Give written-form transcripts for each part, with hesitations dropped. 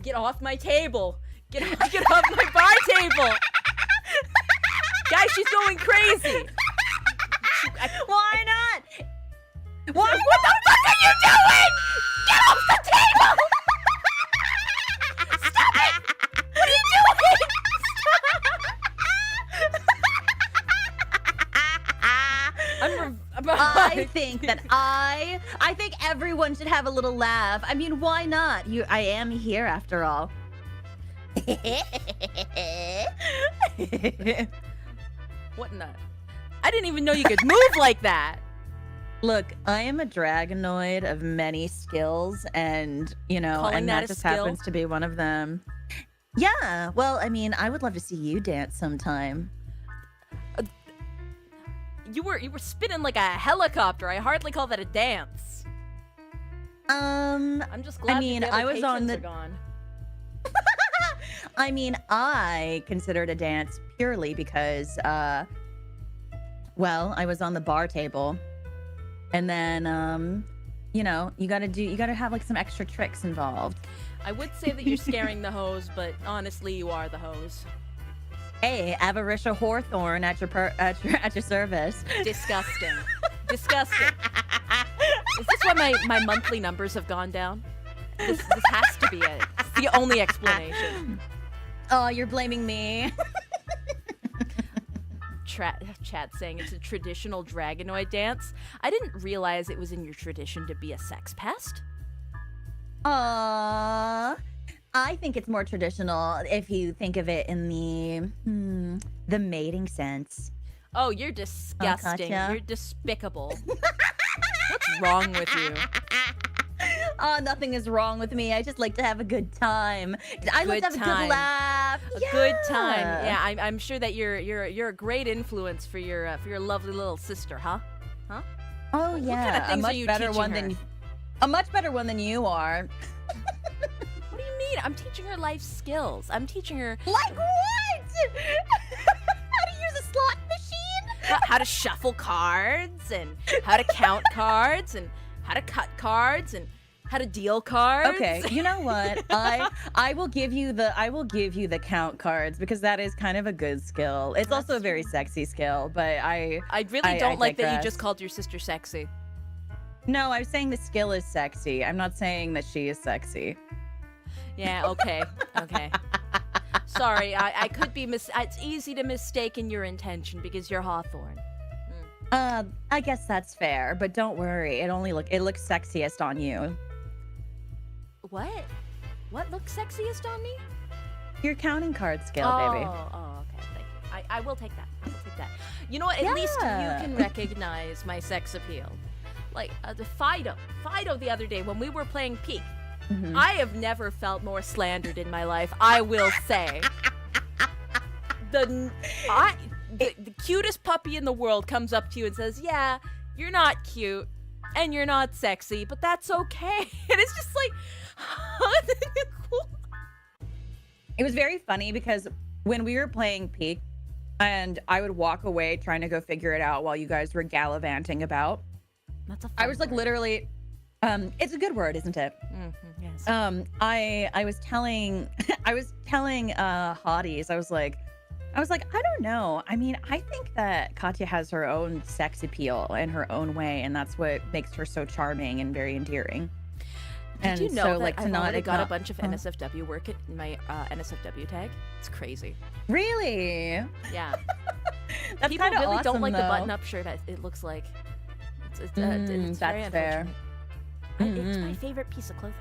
Get off my table. Get off my bar table. Guys, she's going crazy. Why not? What the fuck are you doing? Get off the table! Stop it! What are you doing? I think that I think everyone should have a little laugh. I mean, why not? I am here after all. What in the? I didn't even know you could move like that. Look, I am a Dragonoid of many skills, and Calling and that that a just skill? happens to be one of them. Yeah, well, I mean, I would love to see you dance sometime. You were spinning like a helicopter. I hardly call that a dance. I'm just glad mean, the other I was on patrons the- are gone. I mean, I considered a dance purely because, well, I was on the bar table, and then, you gotta have like some extra tricks involved. I would say that you're scaring the hose, but honestly, you are the hose. Hey, Avaritia Hawthorne at your service. Disgusting. Disgusting. Is this why my monthly numbers have gone down? This has to be it. It's the only explanation. Oh, you're blaming me. Chat saying it's a traditional Dragonoid dance. I didn't realize it was in your tradition to be a sex pest. Aww. I think it's more traditional if you think of it in the mating sense. Oh, you're disgusting. Katya. You're despicable. What's wrong with you? Oh, nothing is wrong with me. I just like to have a good time. I like to have a good laugh. A good time. Yeah, I'm sure that you're a great influence for your lovely little sister, huh? Huh? Oh What yeah, kind of things a are much you better teaching one her? than a much better one than you are. What do you mean? I'm teaching her life skills. I'm teaching her Like what? How to use a slot machine? how to shuffle cards and how to count cards and how to cut cards and how to deal cards. Okay, you know what? I will give you the count cards because that is kind of a good skill. It's also a very sexy skill, but I really don't like that you digress. just called your sister sexy. No, I'm saying the skill is sexy. I'm not saying that she is sexy. Yeah, okay. Okay. Sorry, I could be it's easy to mistake in your intention because you're Hawthorne. I guess that's fair, but don't worry. It looks sexiest on you. What? What looks sexiest on me? Your counting card skill, baby. Oh, okay. Thank you. I will take that. I will take that. You know what? At least you Yeah. can recognize my sex appeal. Like the Fido the other day when we were playing Peak. Mhm. I have never felt more slandered in my life. I will say. The cutest puppy in the world comes up to you and says, "Yeah, you're not cute and you're not sexy, but that's okay." And it's just like, cool. It was very funny because when we were playing Peak, and I would walk away trying to go figure it out while you guys were gallivanting about. That's a fun I was like word. literally, it's a good word, isn't it? Yes. I was telling Hotties, I was like, I don't know. I mean, I think that Katya has her own sex appeal in her own way, and that's what makes her so charming and very endearing. Did you know so, that like, to I've not already got a acknow- bunch of Huh? NSFW work in my NSFW tag? It's crazy. Really? Yeah. That's People kind of really awesome, don't like the though. button-up shirt. It looks like. It's that's very fair. unfortunate. It's my favorite piece of clothing.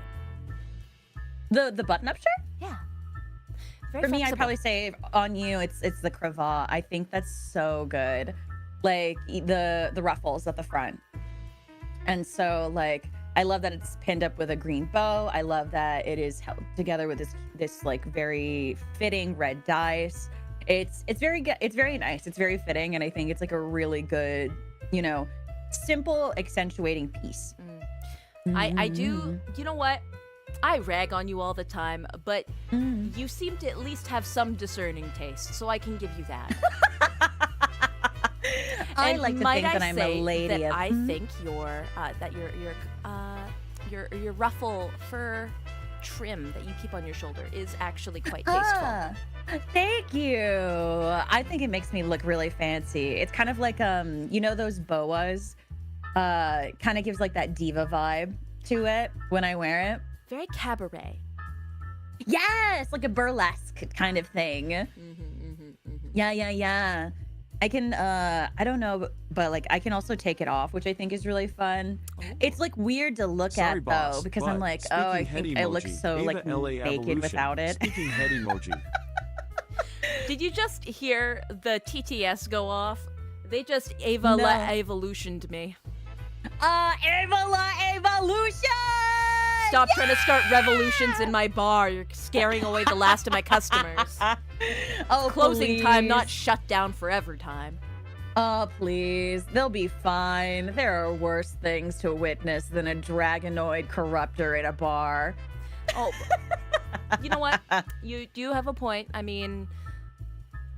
The button-up shirt? Yeah. Very For me, I'd flexible. probably say on you, it's the cravat. I think that's so good. Like the ruffles at the front. And so like I love that it's pinned up with a green bow. I love that it is held together with this like very fitting red dice. It's very good. It's very nice. It's very fitting, and I think it's like a really good, simple accentuating piece. I do. You know what? I rag on you all the time, but you seem to at least have some discerning taste, so I can give you that. I And like to might think that I I'm say a lady that of. I think your ruffle fur trim that you keep on your shoulder is actually quite tasteful. Thank you. I think it makes me look really fancy. It's kind of like you know those boas? Kind of gives like that diva vibe to it when I wear it. Very cabaret. Yes, like a burlesque kind of thing. Yeah. I can I don't know, but like I can also take it off, which I think is really fun. It's like weird to look at though, because I'm like, oh, I think I look so like naked without it. Speaking head emoji. Did you just hear the TTS go off? They just evolutioned me. Evolution! Stop trying to start revolutions in my bar. You're scaring away the last of my customers. Oh, Closing time, please. not shut down forever time. Oh, please. They'll be fine. There are worse things to witness than a Dragonoid corruptor in a bar. Oh, you know what? You do have a point. I mean,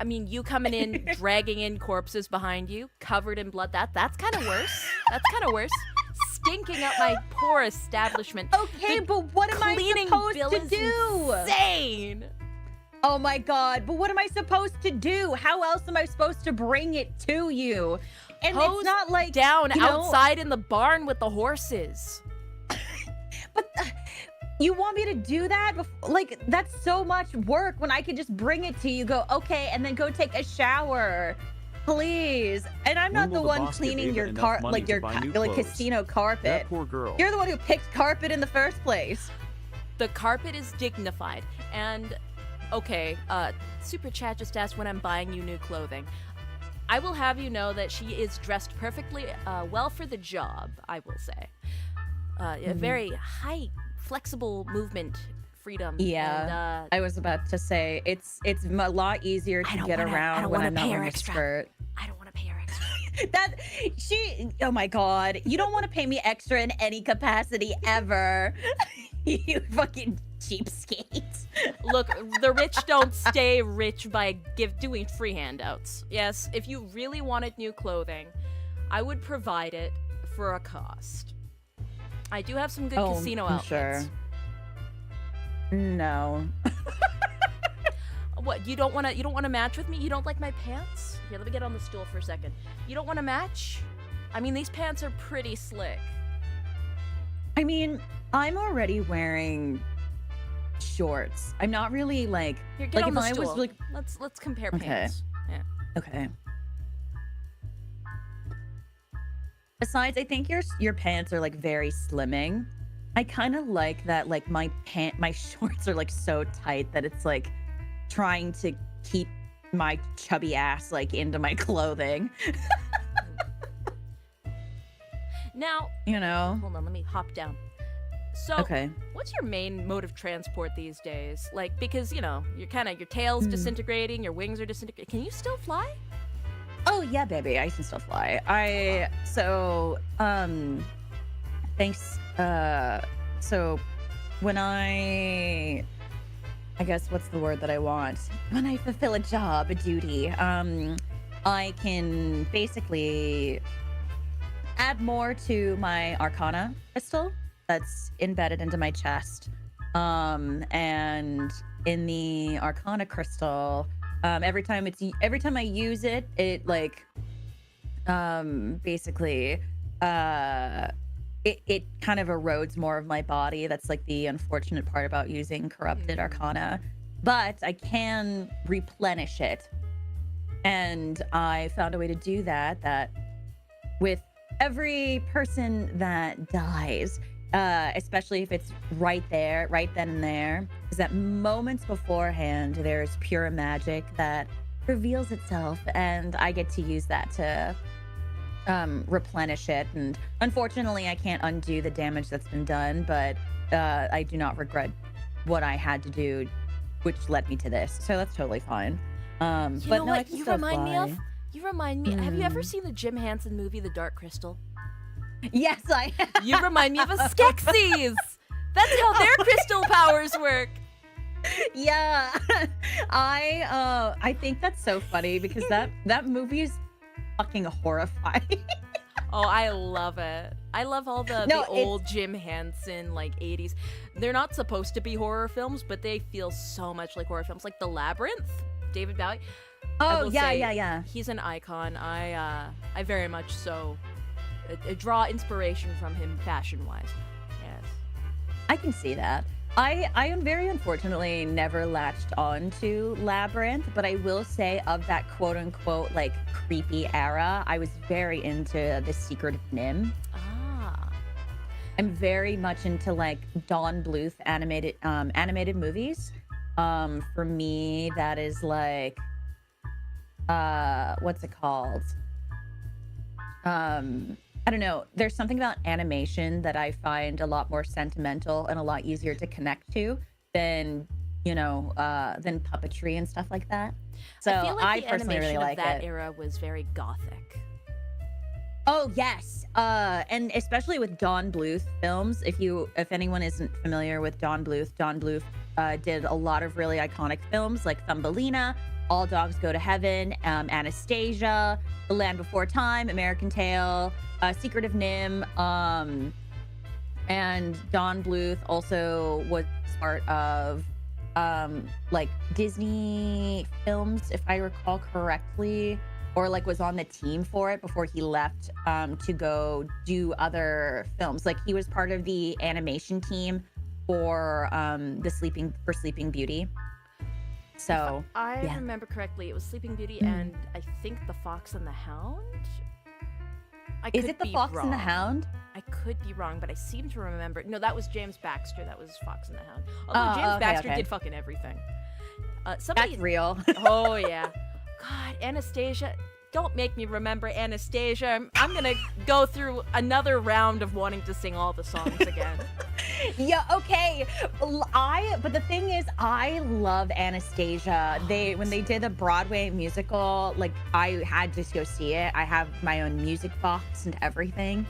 you coming in, dragging in corpses behind you, covered in blood. That's kind of worse. That's kind of worse. Stinking up my poor establishment. Okay, but what am I supposed to do? Insane. Oh my god, but what am I supposed to do? How else am I supposed to bring it to you? And Hose it's not like down you know, outside in the barn with the horses. But you want me to do that? Like, that's so much work when I could just bring it to you, go, okay, and then go take a shower. Please. And I'm not the one cleaning your like casino carpet. That poor girl. You're the one who picked carpet in the first place. The carpet is dignified. And, okay, Super Chat just asked when I'm buying you new clothing. I will have you know that she is dressed perfectly well for the job, I will say. A very high, flexible movement freedom. Yeah, and, I was about to say it's a lot easier to get around when I'm not wearing a skirt. I don't want to pay her extra. Oh my god, you don't want to pay me extra in any capacity ever. You fucking cheapskate. Look, the rich don't stay rich by doing free handouts. Yes, if you really wanted new clothing, I would provide it for a cost. I do have some good casino outfits. Sure. No. What, you don't want to match with me? You don't like my pants? Here, let me get on the stool for a second. You don't want to match? I mean, these pants are pretty slick. I mean, I'm already wearing shorts. I'm not really like Here, get on the stool. I was like, let's compare pants. Yeah. Okay. Besides, I think your pants are like very slimming. I kind of like that, like my shorts are like so tight that it's like trying to keep my chubby ass like into my clothing. Now, you know, hold on, let me hop down. So, what's your main mode of transport these days? Like, because, you know, your tail's disintegrating, your wings are disintegrating. Can you still fly? Oh, yeah, baby, I can still fly. Thanks. So when I guess what's the word that I want? When I fulfill a job, a duty, I can basically add more to my Arcana crystal that's embedded into my chest. And in the Arcana crystal, every time I use it, it like basically it kind of erodes more of my body. That's like the unfortunate part about using corrupted Arcana. But I can replenish it. And I found a way to do that with every person that dies, especially if it's right then and there, is that moments beforehand, there's pure magic that reveals itself, and I get to use that to replenish it. And unfortunately, I can't undo the damage that's been done, but I do not regret what I had to do, which led me to this. So that's totally fine. You but know no, what you remind me of? You remind me. Have you ever Mm. seen the Jim Henson movie, The Dark Crystal? Yes, I have. You remind me of a Skeksis. That's how their crystal powers work. Yeah, I think that's so funny because that movie is fucking horrifying. Oh, I love it. I love all the old Jim Henson, like, 80s. They're not supposed to be horror films, but they feel so much like horror films. Like The Labyrinth, David Bowie. Oh, yeah. He's an icon. I very much so draw inspiration from him fashion-wise. Yes. I can see that. I am very unfortunately never latched on to Labyrinth, but I will say of that quote-unquote, like, creepy era, I was very into The Secret of Nim. I'm very much into, like, Don Bluth animated movies. For me, that is like, what's it called? I don't know. There's something about animation that I find a lot more sentimental and a lot easier to connect to than, than puppetry and stuff like that. So I feel like the personally really animation like of that it. era was very gothic. Oh yes, and especially with Don Bluth films. If anyone isn't familiar with Don Bluth did a lot of really iconic films like Thumbelina, All Dogs Go to Heaven, Anastasia, The Land Before Time, American Tail, Secret of Nim, and Don Bluth also was part of like Disney films, if I recall correctly, or like was on the team for it before he left to go do other films. Like he was part of the animation team for Sleeping Beauty. So if I remember correctly, it was Sleeping Beauty and I think The Fox and the Hound. Is it The Fox and the Hound? I could be wrong, but I seem to remember. No, that was James Baxter. That was Fox and the Hound. Although James Baxter did fucking everything. That's real. Oh, yeah. God, Anastasia. Don't make me remember Anastasia. I'm going to go through another round of wanting to sing all the songs again. Yeah, okay. But the thing is, I love Anastasia. When they did the Broadway musical, like I had to go see it. I have my own music box and everything.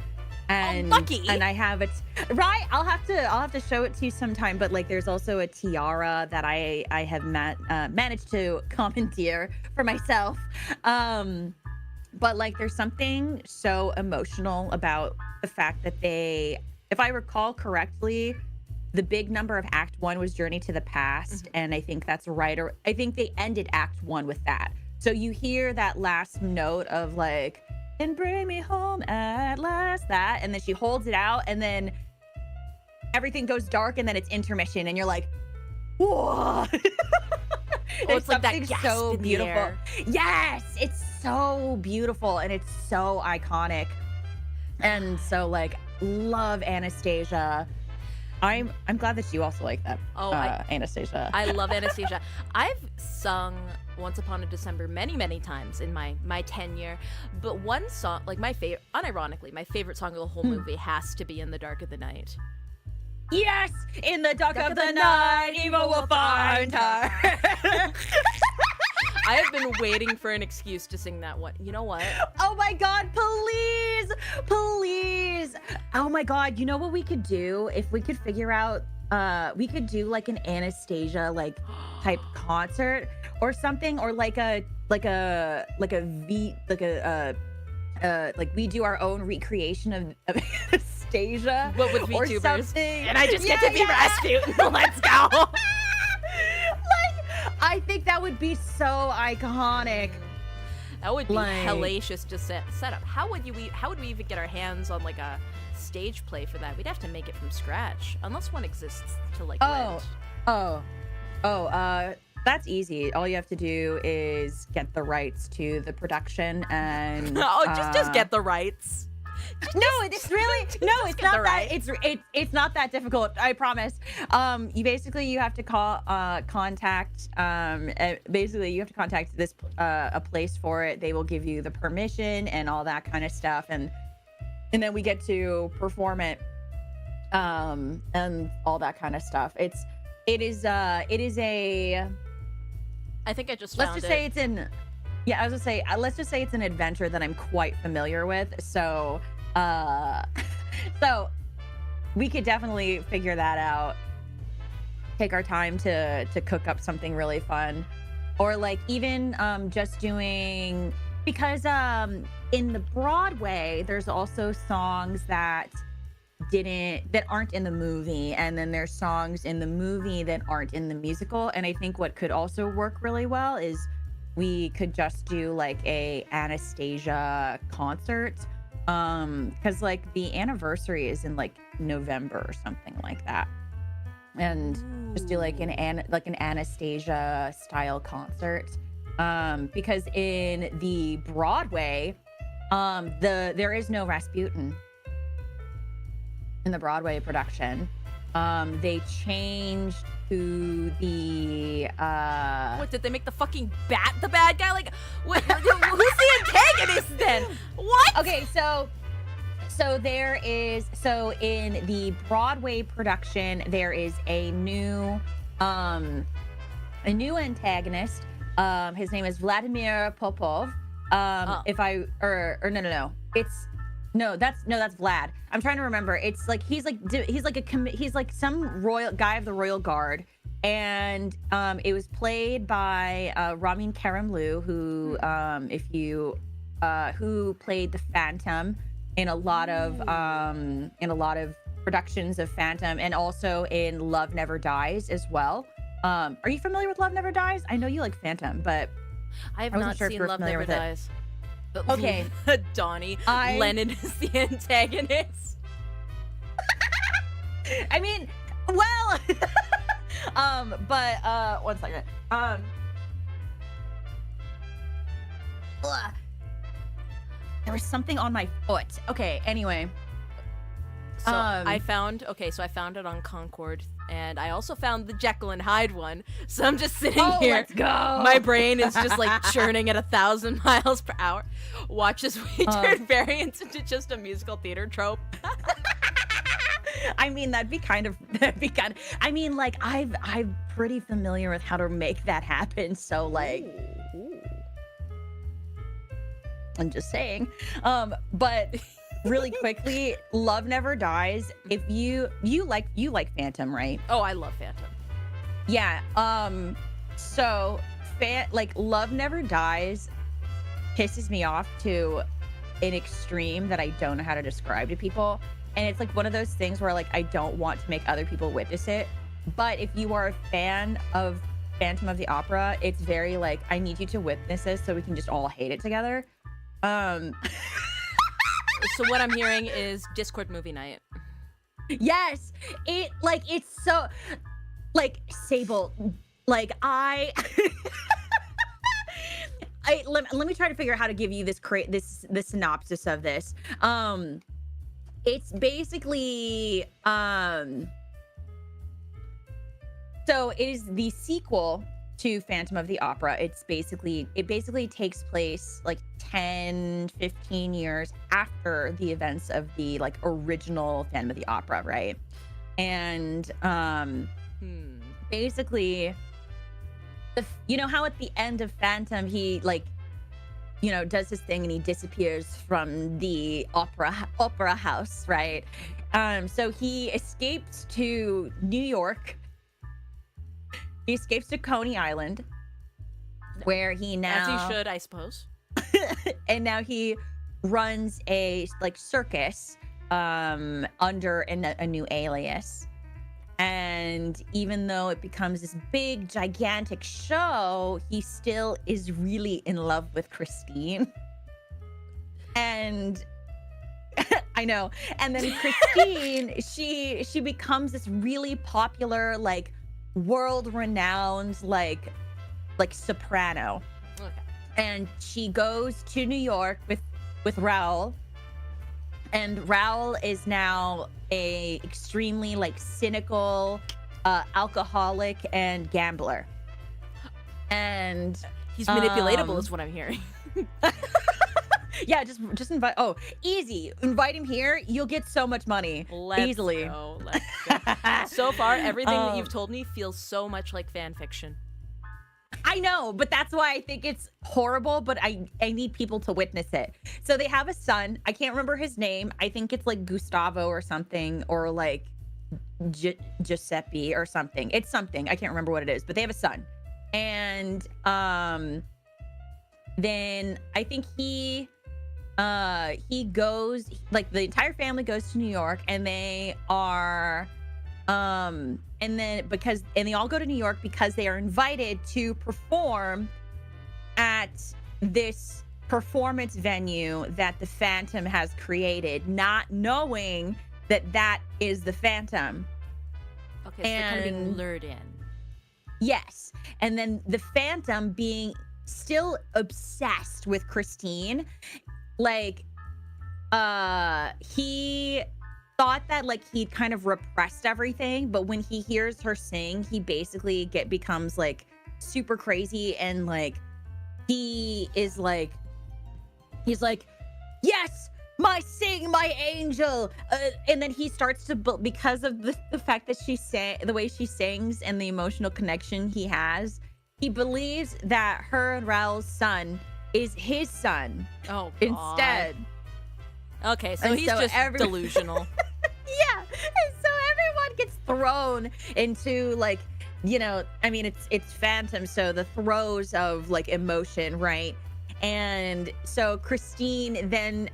And lucky. And I have it right. I'll have to show it to you sometime. But like, there's also a tiara that I have managed to commandeer for myself. But like, there's something so emotional about the fact that if I recall correctly, the big number of Act 1 was Journey to the Past, and I think that's right. Or I think they ended Act 1 with that. So you hear that last note of like, and bring me home at last, and then she holds it out, and then everything goes dark, and then it's intermission, and you're like, whoa. It's like that gasp so in the beautiful. air. Yes, it's so beautiful, and it's so iconic. And so like, love Anastasia. I'm glad that you also like that. Anastasia. I love Anastasia. I've sung Once Upon a December many times in my tenure, but one song, like unironically, my favorite song of the whole movie has to be In the Dark of the Night. Yes, in the dark of the night, evil will find her. I have been waiting for an excuse to sing that one. You know what? Oh my God, please. Oh my God, you know what we could do? If we could figure out, we could do like an Anastasia like type concert or something, or like we do our own recreation of Anastasia. But with or VTubers. Something. And I just get to be Rasputin. Let's go. I think that would be so iconic. That would be hellacious to set up. How would we even get our hands on like a stage play for that? We'd have to make it from scratch, unless one exists to like rent. That's easy. All you have to do is get the rights to the production and just get the rights. It's not that it's not that difficult, I promise. You have to contact this a place for it. They will give you the permission and all that kind of stuff, and then we get to perform it and all that kind of stuff. It is a I think I just let's found just say it's in yeah I was gonna say let's just say it's an adventure that I'm quite familiar with, so we could definitely figure that out, take our time to cook up something really fun, or like even just doing because in the Broadway, there's also songs that aren't in the movie, and then there's songs in the movie that aren't in the musical. And I think what could also work really well is we could just do like a Anastasia concert, because like the anniversary is in like November or something like that, and just do like an Anastasia style concert, because in the Broadway there is no Rasputin in the Broadway production. They changed to the What, did they make the fucking bat the bad guy? Like, what, who's the antagonist then? What? Okay, so in the Broadway production there is a new antagonist. His name is Vladimir Popov. That's Vlad. I'm trying to remember. It's like he's like some royal guy of the royal guard, and it was played by Ramin Karimloo, who played the Phantom in a lot of productions of Phantom, and also in Love Never Dies as well. Are you familiar with Love Never Dies? I know you like Phantom, but I have wasn't not sure if seen you were Love familiar Never with it. Dies. Okay. Donnie. Lennon is the antagonist. I mean, well, but one second. There was something on my foot. Okay, anyway. So I found it on Concord, and I also found the Jekyll and Hyde one. So I'm just sitting here. Let's go. My brain is just like churning at 1,000 miles per hour. Watch as we turn Variance into just a musical theater trope. I mean, that'd be kind of. I mean, like I'm pretty familiar with how to make that happen. So like, Ooh. I'm just saying. But really quickly, Love Never Dies. If you like Phantom, right? Oh, I love Phantom. Yeah. So Love Never Dies pisses me off to an extreme that I don't know how to describe to people. And it's like one of those things where like I don't want to make other people witness it. But if you are a fan of Phantom of the Opera, it's very like, I need you to witness this so we can just all hate it together. So what I'm hearing is Discord movie night. Yes, it's so like Sable, like let me try to figure out how to give you the synopsis of this. It's basically so it is the sequel to Phantom of the Opera. It basically takes place like 10-15 years after the events of the like original Phantom of the Opera, right? And basically you know how at the end of Phantom he like, you know, does his thing and he disappears from the opera house, right? So he escapes to New York. He escapes to Coney Island, where he now, as he should, I suppose. and now he runs a like circus under a new alias. And even though it becomes this big, gigantic show, he still is really in love with Christine. And I know. And then Christine, she becomes this really popular, like world-renowned, like soprano. Okay. And she goes to New York with Raoul. And Raoul is now a extremely like cynical alcoholic and gambler. And he's manipulatable is what I'm hearing. Yeah, just invite. Oh, easy. Invite him here. You'll get so much money. Easily. Let's go. So far, everything that you've told me feels so much like fan fiction. I know, but that's why I think it's horrible, but I need people to witness it. So they have a son. I can't remember his name. I think it's like Gustavo or something, or like Giuseppe or something. It's something. I can't remember what it is, but they have a son. And then I think he goes, like the entire family goes to New York, and they are and they all go to New York because they are invited to perform at this performance venue that the Phantom has created, not knowing that that is the Phantom. Okay, so they're kind of being lured in. Yes. And then the Phantom being still obsessed with Christine, like he thought that like he'd kind of repressed everything, but when he hears her sing, he basically becomes like super crazy, and like he's like, yes, my angel, and then he starts to because of the fact that the way she sings and the emotional connection he has, he believes that her and Raul's son is his son. Oh, God. Instead. Okay, so he's just delusional. Yeah, and so everyone gets thrown into like, you know, I mean, it's Phantom, so the throes of like emotion, right? And so Christine then,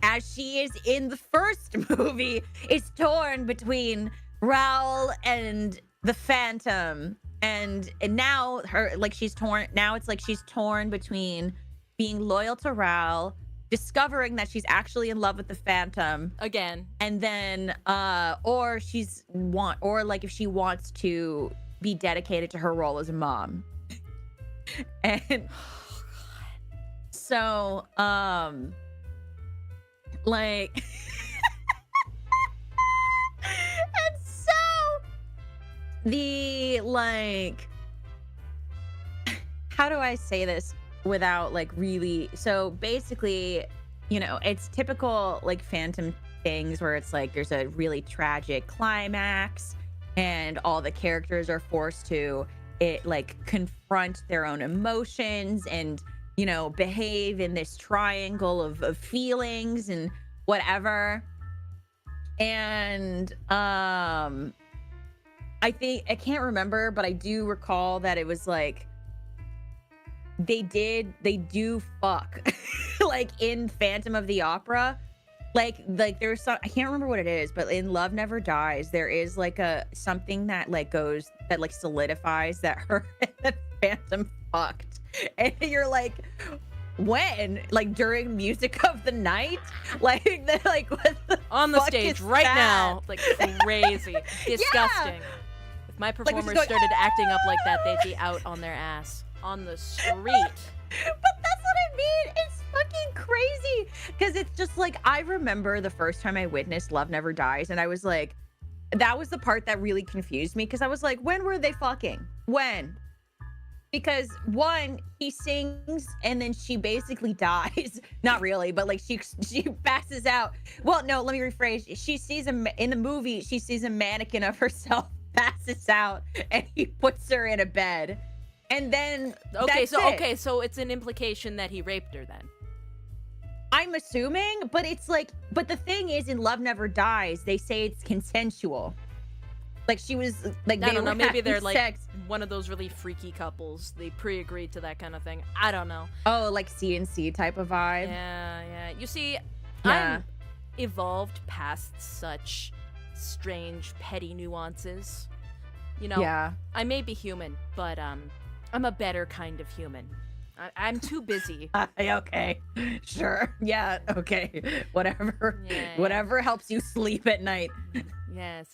as she is in the first movie, is torn between Raul and the Phantom, and now her like she's torn. Now it's like she's torn between being loyal to Raul, discovering that she's actually in love with the Phantom again, and then or like if she wants to be dedicated to her role as a mom. And so like and so the like, how do I say this without like really, so basically, you know, it's typical like Phantom things where it's like there's a really tragic climax and all the characters are forced to confront their own emotions and, you know, behave in this triangle of feelings and whatever. And I think, I can't remember, but I do recall that it was like they do fuck like in Phantom of the Opera. Like there's some, I can't remember what it is, but in Love Never Dies, there is like something that like goes, that like solidifies that her and the Phantom fucked. And you're like, when? Like during Music of the Night? Like what the on the fuck stage is right that? now. Like crazy. Disgusting. Yeah. If my performers going, started acting up like that, they'd be out on their ass on the street. But that's what I mean. It's fucking crazy. Because it's just like, I remember the first time I witnessed Love Never Dies, and I was like, that was the part that really confused me, because I was like, when were they fucking? When? Because one, he sings and then she basically dies. Not really, but like she passes out. Well, no, let me rephrase. She sees in the movie, she sees a mannequin of herself, passes out, and he puts her in a bed. And then so it's an implication that he raped her then. I'm assuming, but it's like, but the thing is, in Love Never Dies, they say it's consensual. Like she was like, I don't know, maybe they're like sex. one of those really freaky couples. They pre-agreed to that kind of thing. I don't know. Oh, like C&C type of vibe. Yeah. You see, Yeah. I'm evolved past such strange, petty nuances. You know, Yeah. I may be human, but I'm a better kind of human. I'm too busy. Okay, sure. Yeah. Okay. Whatever. Yeah. Whatever helps you sleep at night. Yes.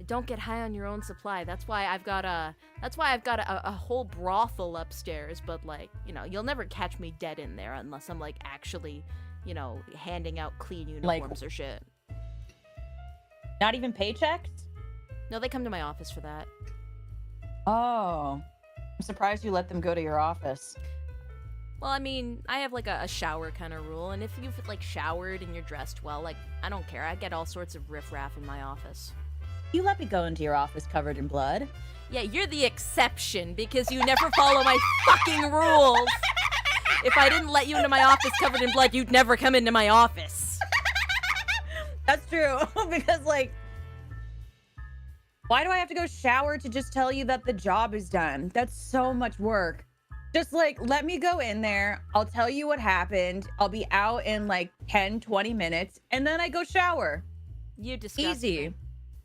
Don't get high on your own supply. That's why I've got a whole brothel upstairs. But like, you know, you'll never catch me dead in there unless I'm like actually, you know, handing out clean uniforms or shit. Not even paychecks? No, they come to my office for that. Oh, I'm surprised you let them go to your office. Well, I mean, I have like a shower kind of rule, and if you've like showered and you're dressed well, like I don't care. I get all sorts of riffraff in my office. You let me go into your office covered in blood. Yeah, you're the exception because you never follow my fucking rules. If I didn't let you into my office covered in blood, you'd never come into my office. That's true. Because like, why do I have to go shower to just tell you that the job is done? That's so much work. Just like, let me go in there. I'll tell you what happened. I'll be out in like 10, 20 minutes, and then I go shower. You disgust Easy. me.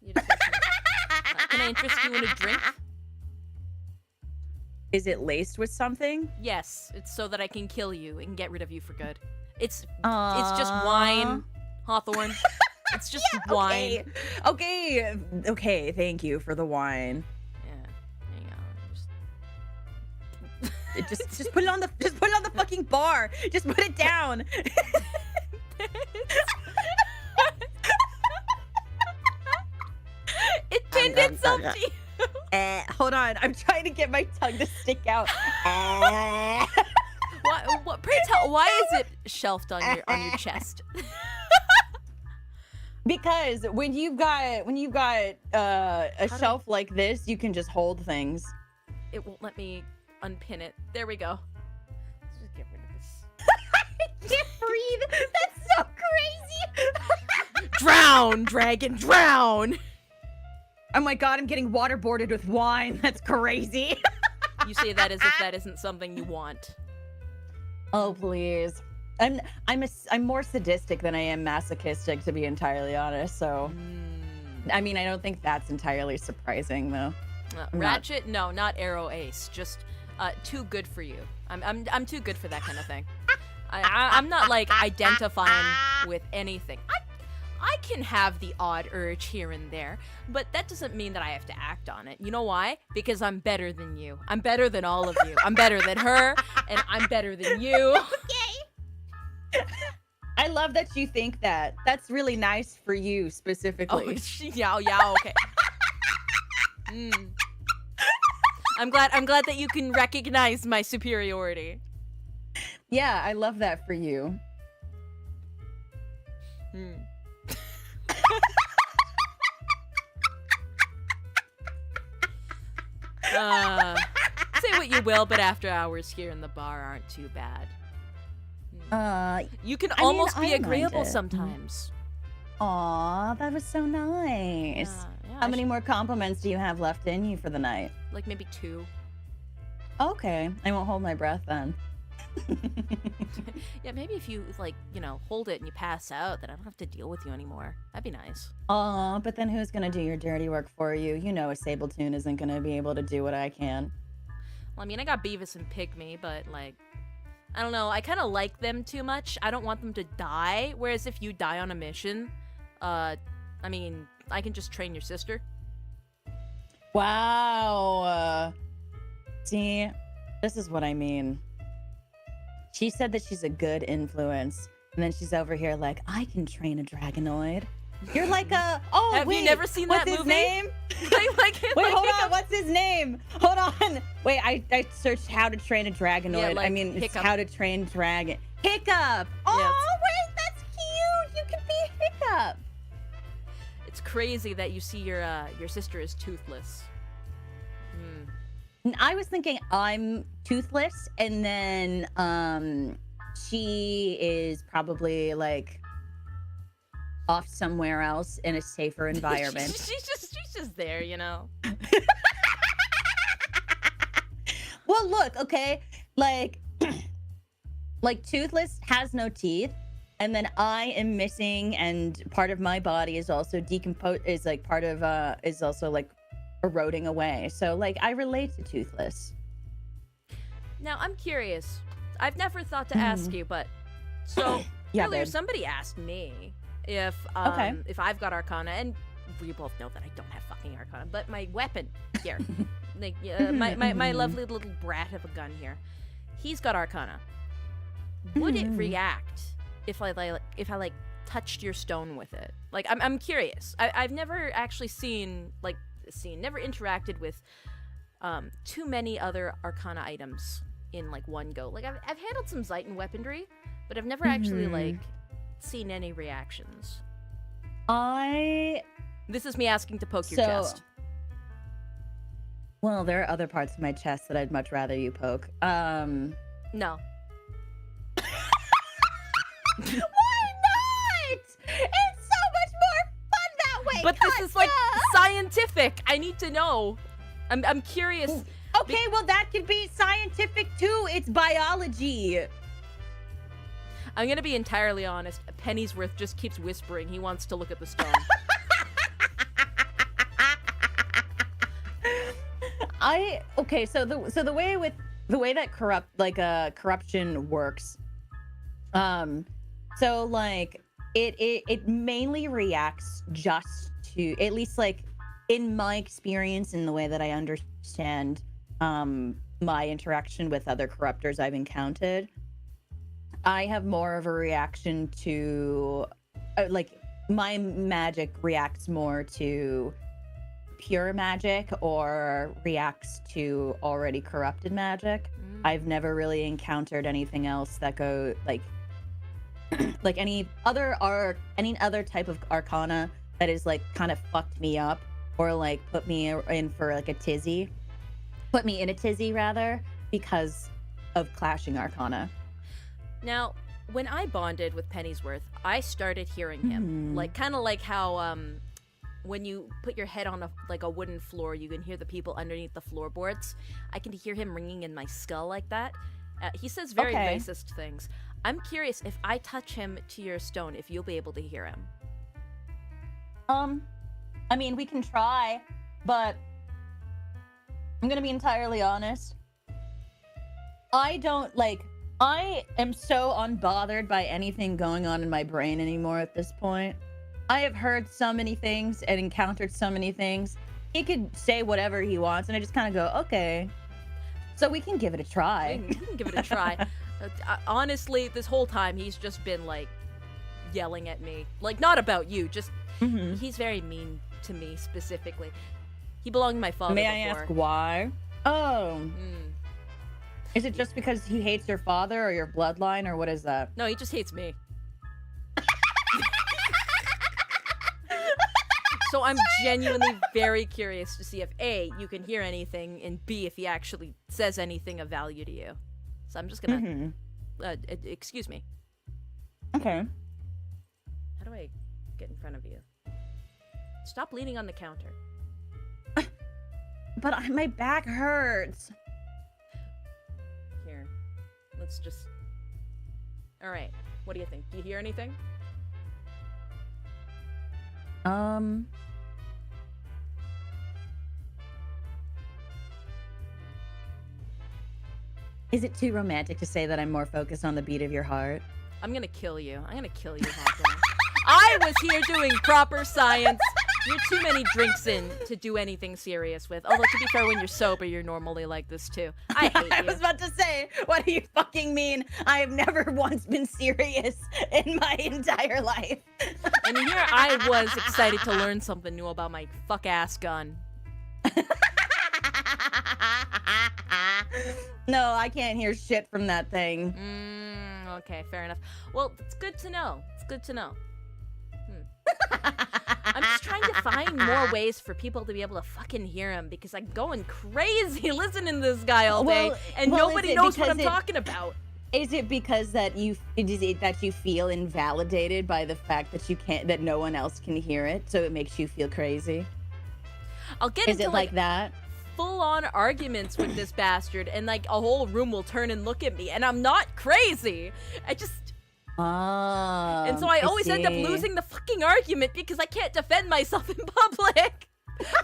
You disgust me. Can I interest you in a drink? Is it laced with something? Yes, it's so that I can kill you and get rid of you for good. It's just Aww. wine, Hawthorne. It's just wine. Okay. Thank you for the wine. Yeah. Just put it on the fucking bar. Just put it down. It pinned itself to you. Hold on. I'm trying to get my tongue to stick out. Pray tell, why is it shelved on your chest? Because when you've got a shelf like this, you can just hold things. It won't let me unpin it. There we go. Let's just get rid of this. I can't breathe. That's so crazy. Drown, dragon, drown. Oh my god, I'm getting waterboarded with wine. That's crazy. You say that as if that isn't something you want. Oh please. I'm more sadistic than I am masochistic, to be entirely honest. So, I mean, I don't think that's entirely surprising, though. Ratchet, no, not Arrow Ace. Just too good for you. I'm too good for that kind of thing. I'm not like identifying with anything. I can have the odd urge here and there, but that doesn't mean that I have to act on it. You know why? Because I'm better than you. I'm better than all of you. I'm better than her, and I'm better than you. Okay. I love that you think that. That's really nice for you specifically. Oh, yeah, okay. I'm glad that you can recognize my superiority. Yeah, I love that for you. Say what you will, but after hours here in the bar aren't too bad. You can almost be agreeable sometimes. Aw, that was so nice. Yeah, How many more compliments do you have left in you for the night? Like maybe 2. Okay, I won't hold my breath then. Yeah, maybe if you, like, hold it and you pass out, then I don't have to deal with you anymore. That'd be nice. Aw, but then who's gonna do your dirty work for you? You know a Sabletoon isn't gonna be able to do what I can. Well, I mean, I got Beavis and Pygmy, but, like, I don't know. I kind of like them too much. I don't want them to die, whereas if you die on a mission, I mean, I can just train your sister. Wow. See, this is what I mean. She said that she's a good influence, and then she's over here like, I can train a Dragonoid. You're like a, oh, Have you never seen that movie? What's his name? Wait, hold on. What's his name? Hold on. Wait, I searched how to train a Dragonoid. Yeah, I mean, it's Hiccup. how to train Dragon. Hiccup. Oh, wait, that's cute. You can be Hiccup. It's crazy that you see your sister is toothless. I was thinking I'm toothless, and then she is probably like off somewhere else in a safer environment. she's just there, Well, look, okay, like Toothless has no teeth, and then I am missing, and part of my body is also is also like eroding away. So like I relate to Toothless. Now I'm curious. I've never thought to ask you, but so Yeah, earlier babe. somebody asked me if I've got Arcana, and we both know that I don't have fucking Arcana, but my weapon here, like my lovely little brat of a gun here, he's got Arcana. Would it react if I like touched your stone with it? Like I'm curious. I've never actually never interacted with too many other Arcana items in like one go. Like I've handled some Zeiton weaponry, but I've never actually like seen any reactions. This is me asking to poke your chest. Well, there are other parts of my chest that I'd much rather you poke. No. Why not? It's so much more fun that way. But this is like scientific. I need to know. I'm curious. Okay, well, that could be scientific too. It's biology. I'm gonna be entirely honest. Pennyworth just keeps whispering. He wants to look at the stone. Okay, so the way that corruption works, so like it mainly reacts just to, at least like in my experience, in the way that I understand my interaction with other corruptors I've encountered, I have more of a reaction to like my magic reacts more to pure magic or reacts to already corrupted magic. I've never really encountered anything else that go like like any other type of arcana that is like kind of fucked me up or like put me in for like a tizzy. Put me in a tizzy rather, because of clashing arcana. Now, when I bonded with Pennyworth, I started hearing him. Like kind of like how when you put your head on a wooden floor, you can hear the people underneath the floorboards. I can hear him ringing in my skull like that. He says very racist things. I'm curious, if I touch him to your stone, if you'll be able to hear him. I mean, we can try, but I'm gonna be entirely honest. I am so unbothered by anything going on in my brain anymore at this point. I have heard so many things and encountered so many things. He could say whatever he wants, and I just kind of go, okay. So we can give it a try. We can give it a try. Honestly, this whole time, he's just been, like, yelling at me. Like, not about you, just... He's very mean to me, specifically. He belonged to my father before. May I ask why? Oh. Is it just because he hates your father or your bloodline, or what is that? No, he just hates me. So I'm genuinely very curious to see if A, you can hear anything, and B, if he actually says anything of value to you. So I'm just gonna... excuse me. Okay. How do I get in front of you? Stop leaning on the counter. But my back hurts. Here. Let's just... Alright. What do you think? Do you hear anything? Is it too romantic to say that I'm more focused on the beat of your heart? I'm gonna kill you. I'm gonna kill you, Hawthorne. I was here doing proper science. You're too many drinks in to do anything serious with. Although, to be fair, when you're sober, you're normally like this, too. I hate you. I was about to say, what do you fucking mean? I have never once been serious in my entire life. And here I was excited to learn something new about my fuck-ass gun. No, I can't hear shit from that thing. Okay, fair enough. Well, it's good to know. It's good to know. I'm just trying to find more ways for people to be able to fucking hear him, because I'm going crazy listening to this guy all day, and nobody knows what I'm talking about. Is it because that you feel invalidated by the fact that no one else can hear it, so it makes you feel crazy? I'll get Is into it like that? Full-on arguments with this bastard, and like a whole room will turn and look at me, and I'm not crazy. And so I always end up losing the fucking argument because I can't defend myself in public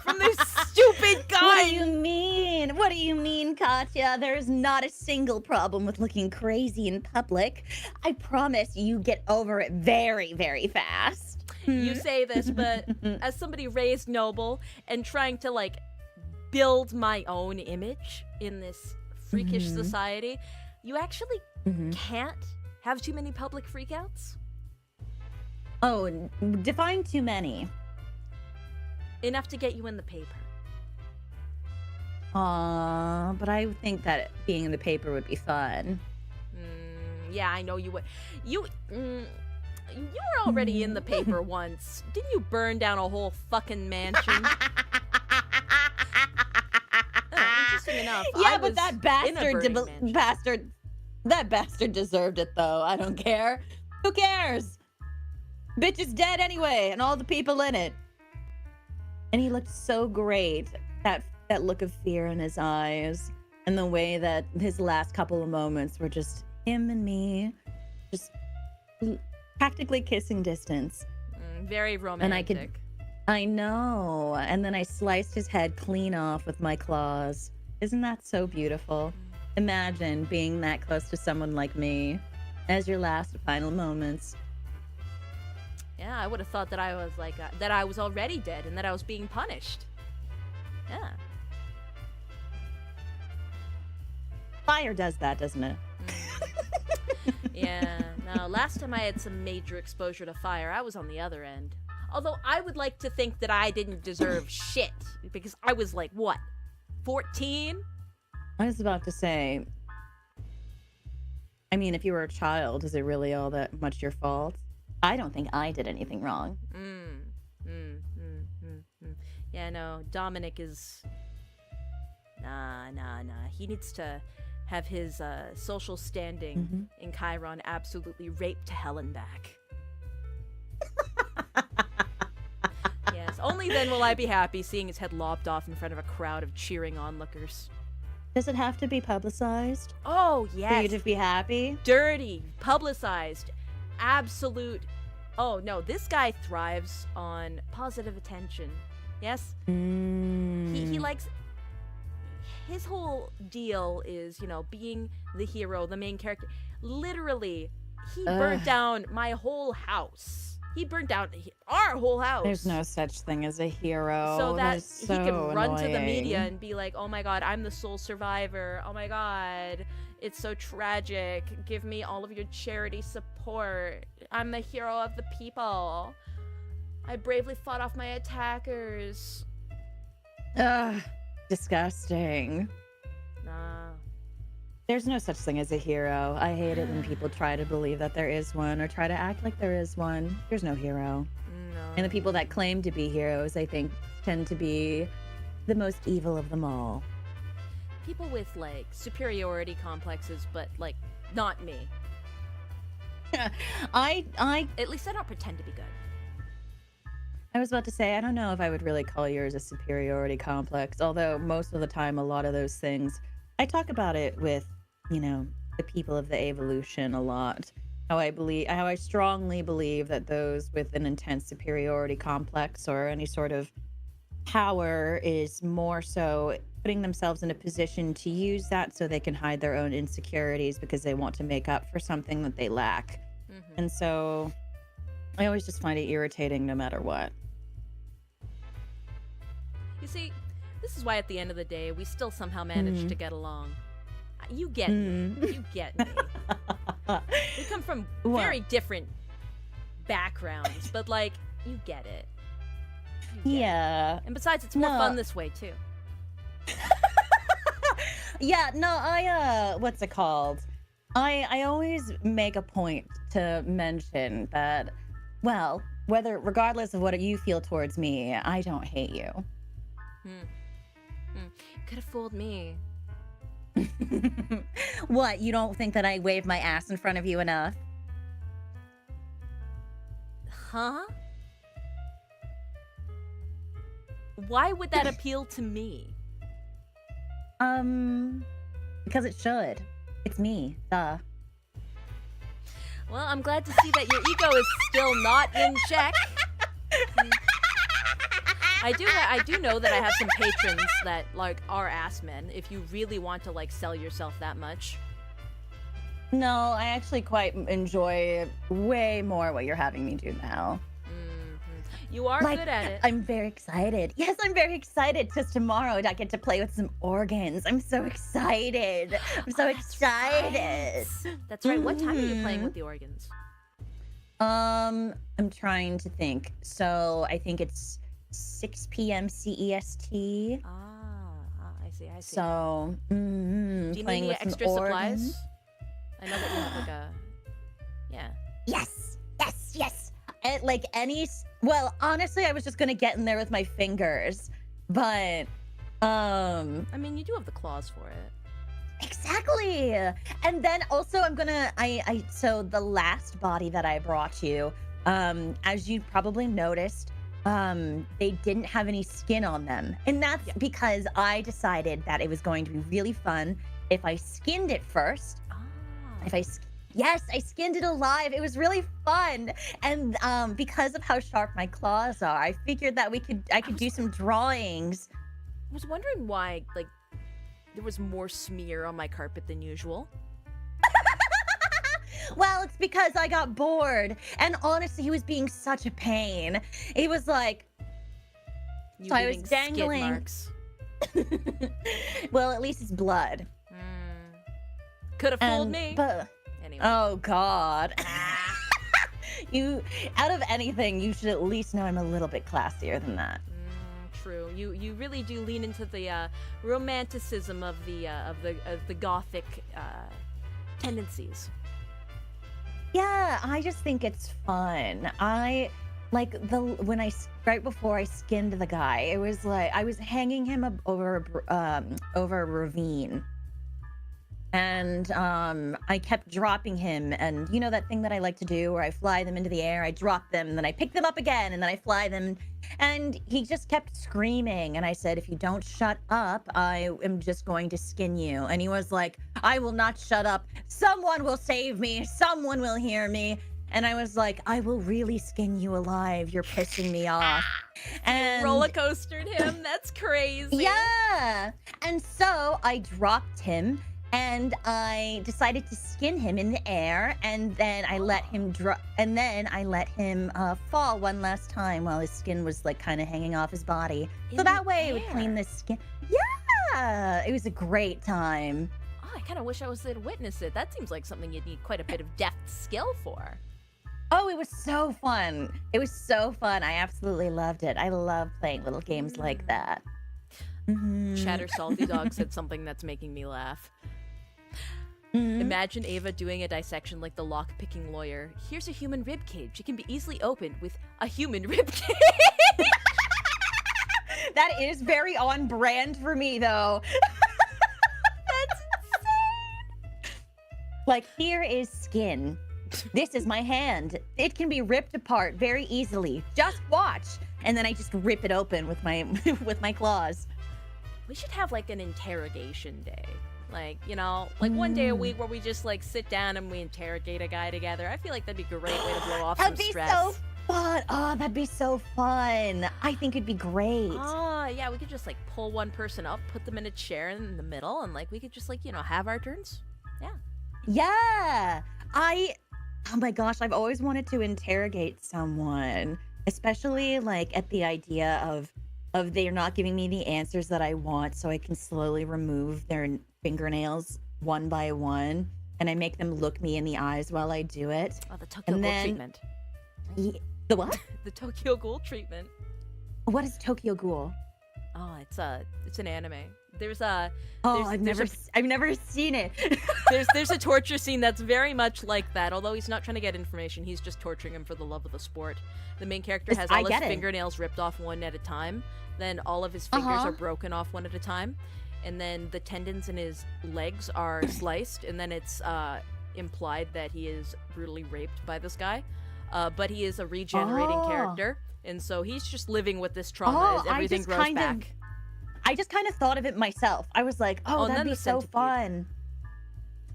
from this stupid guy. What do you mean? What do you mean, Katya? There's not a single problem with looking crazy in public. I promise you get over it very, very fast. You say this, but as somebody raised noble and trying to like build my own image in this freakish society, you actually can't have too many public freakouts? Oh, define too many. Enough to get you in the paper. But I think that being in the paper would be fun. Yeah, I know you would. You were already in the paper once. Didn't you burn down a whole fucking mansion? Interesting enough. Yeah, but that bastard deserved it, though. I don't care. Who cares? Bitch is dead anyway, and all the people in it. And he looked so great. That that look of fear in his eyes, and the way that his last couple of moments were just him and me, just practically kissing distance. Very romantic. I know. And then I sliced his head clean off with my claws. Isn't that so beautiful? Imagine being that close to someone like me as your last final moments. Yeah, I would have thought that I was like that I was already dead and that I was being punished. Yeah. Fire does that, doesn't it? Yeah. No, last time I had some major exposure to fire, I was on the other end. Although I would like to think that I didn't deserve shit because I was like, what, 14? I was about to say, I mean, if you were a child, is it really all that much your fault? I don't think I did anything wrong. Yeah, no, Dominic is... Nah. He needs to have his social standing in Chiron absolutely raped to hell and back. Yes, only then will I be happy seeing his head lopped off in front of a crowd of cheering onlookers. Does it have to be publicized? Oh, yes. For you to be happy? Dirty, publicized, absolute... Oh, no, this guy thrives on positive attention. Yes? He likes... His whole deal is, you know, being the hero, the main character. Literally, he burnt down my whole house. He burnt down our whole house. There's no such thing as a hero. So that so he can run to the annoying. media and be like, oh my god, I'm the sole survivor. Oh my god, it's so tragic. Give me all of your charity support. I'm the hero of the people. I bravely fought off my attackers. Ugh, disgusting. Nah. There's no such thing as a hero. I hate it when people try to believe that there is one or try to act like there is one. There's no hero. No. And the people that claim to be heroes, I think, tend to be the most evil of them all. People with, like, superiority complexes, but, like, not me. At least I don't pretend to be good. I was about to say, I don't know if I would really call yours a superiority complex, although most of the time, a lot of those things, I talk about it with, you know, the people of the evolution a lot. How I strongly believe that those with an intense superiority complex or any sort of power is more so putting themselves in a position to use that so they can hide their own insecurities because they want to make up for something that they lack. And so I always just find it irritating no matter what. You see, this is why at the end of the day, we still somehow manage to get along. You get me. You get me. We come from very different backgrounds, but, like, you get it. Yeah. And besides, it's more fun this way, too. Yeah, no, what's it called? I always make a point to mention that, well, regardless of what you feel towards me, I don't hate you. Could have fooled me. What, you don't think that I wave my ass in front of you enough? Huh? Why would that appeal to me? Because it should. It's me, duh. Well, I'm glad to see that your ego is still not in check. I do know that I have some patrons that, like, are ass men, if you really want to, like, sell yourself that much. No, I actually quite enjoy way more what you're having me do now. You are good at it. I'm very excited. Yes, I'm very excited because tomorrow I get to play with some organs. I'm so excited. I'm so excited. That's right. What time are you playing with the organs? I'm trying to think. So I think it's 6 p.m. CEST. I see. So, do you need any extra supplies? I know that you have like a, yeah. Yes. Like well, honestly, I was just gonna get in there with my fingers, but I mean, you do have the claws for it. Exactly. And then also I'm gonna so the last body that I brought you, as you probably noticed, they didn't have any skin on them. And that's because I decided that it was going to be really fun if I skinned it first. Yes, I skinned it alive. It was really fun. And because of how sharp my claws are, I figured that I could do some drawings. I was wondering why, like, there was more smear on my carpet than usual. Well, it's because I got bored. And honestly, he was being such a pain. He was like, You so I was leaving dangling. skid marks. Well, at least it's blood. Could have fooled me. But, Anyway. oh, God. You, out of anything, you should at least know I'm a little bit classier than that. True. You really do lean into the romanticism of the gothic tendencies. Yeah, I just think it's fun. I like right before I skinned the guy, it was like I was hanging him over a ravine. And I kept dropping him, and you know that thing that I like to do where I fly them into the air, I drop them, and then I pick them up again, and then I fly them. And he just kept screaming, and I said, if you don't shut up, I am just going to skin you. And he was like, I will not shut up. Someone will save me. Someone will hear me. And I was like, I will really skin you alive. You're pissing me off. And roller coastered him. That's crazy. Yeah. And so I dropped him. And I decided to skin him in the air, and then I let him fall one last time while his skin was like kind of hanging off his body. So that way it would clean the skin. Yeah, it was a great time. Oh, I kind of wish I was there to witness it. That seems like something you'd need quite a bit of deft skill for. Oh, it was so fun. It was so fun. I absolutely loved it. I love playing little games like that. Chatter Salty Dog said something that's making me laugh. Imagine Ava doing a dissection like the lock-picking lawyer. Here's a human rib cage. It can be easily opened with a human rib cage. That is very on brand for me, though. That's insane. Like, here is skin. This is my hand. It can be ripped apart very easily. Just watch. And then I just rip it open with my with my claws. We should have like an interrogation day. Like, you know, like one day a week where we just like sit down and we interrogate a guy together. I feel like that'd be a great way to blow off some stress. That'd be so fun. Oh, that'd be so fun. I think it'd be great. Oh, yeah, we could just like pull one person up, put them in a chair in the middle, and like we could just like, you know, have our turns. Yeah. Yeah. Oh my gosh, I've always wanted to interrogate someone, especially like at the idea of they're not giving me the answers that I want, so I can slowly remove their fingernails one by one, and I make them look me in the eyes while I do it. Oh, the Tokyo Ghoul treatment. The what? The Tokyo Ghoul treatment. What is Tokyo Ghoul? Oh, it's an anime. I've never seen it. there's a torture scene that's very much like that. Although he's not trying to get information, he's just torturing him for the love of the sport. The main character has all his fingernails ripped off one at a time. Then all of his fingers are broken off one at a time. And then the tendons in his legs are sliced. And then it's implied that he is brutally raped by this guy. But he is a regenerating character. And so he's just living with this trauma as everything grows back. I just kind of thought of it myself. I was like, that'd be so fun.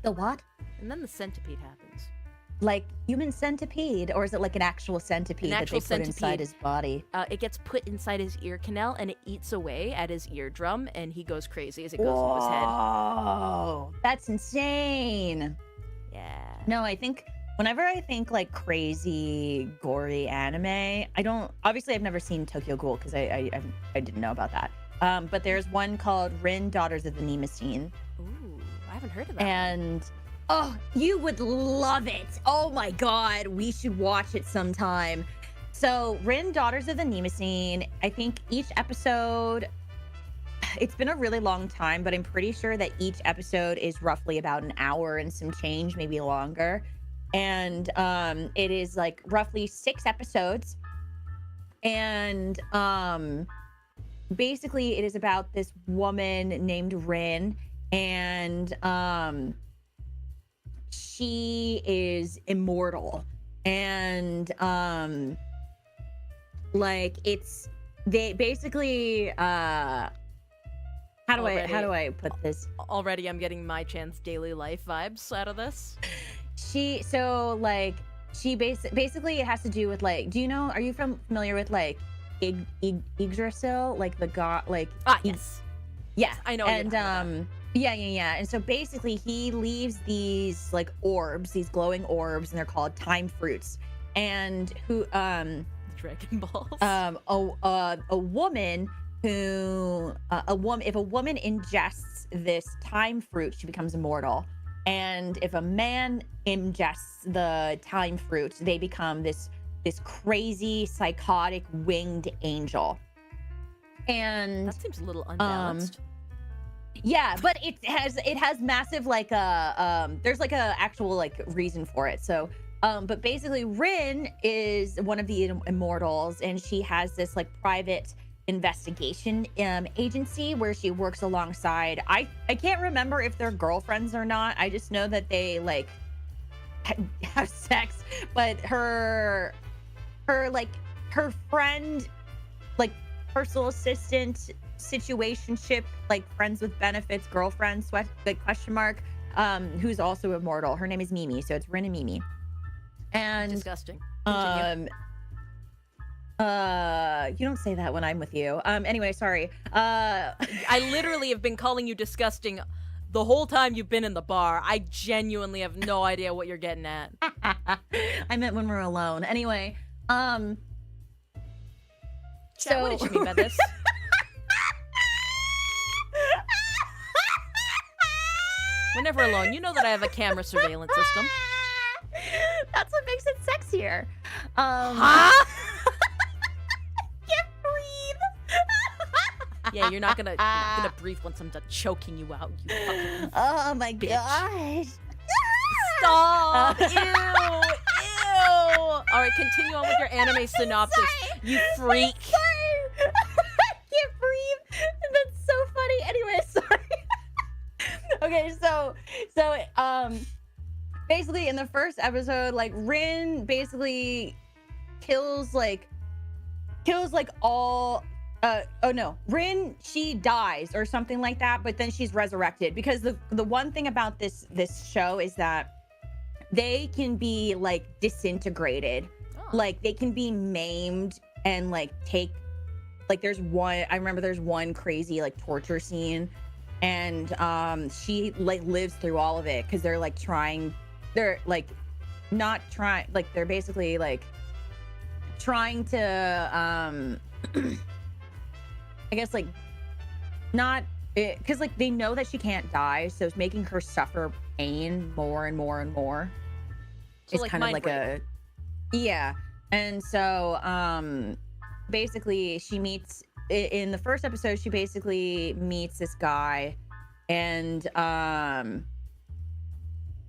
The what? And then the centipede happens. Like human centipede? Or is it like an actual centipede that they put inside his body? It gets put inside his ear canal and it eats away at his eardrum and he goes crazy as it goes into his head. Oh, that's insane. Yeah. No, whenever I think like crazy, gory anime, obviously I've never seen Tokyo Ghoul because I didn't know about that. But there's one called Rin, Daughters of the Nemesis. Ooh, I haven't heard of that. And oh, you would love it. Oh my God, we should watch it sometime. So Rin, Daughters of the Nemesis, I think each episode, it's been a really long time, but I'm pretty sure that each episode is roughly about an hour and some change, maybe longer. And it is like roughly 6 episodes. And basically it is about this woman named Rin, and she is immortal, and like they basically how do I put this? Already I'm getting My Chan's daily life vibes out of this. She basically it has to do with like, are you familiar with like Yggdrasil, like the god, like yes. Yeah, I know. And yeah. And so basically he leaves these like orbs, these glowing orbs, and they're called time fruits. And who Dragon Balls. A woman who if a woman ingests this time fruit, she becomes immortal. And if a man ingests the time fruit, they become this crazy psychotic winged angel. And that seems a little unbalanced. Yeah, but it has massive like there's like a actual like reason for it. So but basically Rin is one of the immortals, and she has this like private investigation agency where she works alongside, I can't remember if they're girlfriends or not. I just know that they like have sex, but her friend, like personal assistant situationship, like friends with benefits girlfriend like question mark, who's also immortal. Her name is Mimi, so it's Rin and Mimi. And disgusting. You don't say that when I'm with you. Anyway, sorry. I literally have been calling you disgusting the whole time you've been in the bar. I genuinely have no idea what you're getting at. I meant when we're alone. Anyway, Chat, what did you mean by this? We're never alone. You know that I have a camera surveillance system. That's what makes it sexier. Huh? Can't breathe. Yeah, you're not gonna breathe once I'm done choking you out. You fucking oh my bitch. gosh! Stop! Ew! All right, continue on with your anime synopsis. You freak. Sorry. I can't breathe. That's so funny. Anyway, sorry. Okay, so basically in the first episode, like Rin basically kills all Rin, she dies or something like that, but then she's resurrected, because the one thing about this show is that they can be like disintegrated. Like they can be maimed and like there's one crazy like torture scene, and she like lives through all of it because they're basically like trying to I guess like not because like they know that she can't die, so it's making her suffer pain more and more and more. So It's like kind of like mind yeah. And so basically she meets in the first episode, she basically meets this guy, and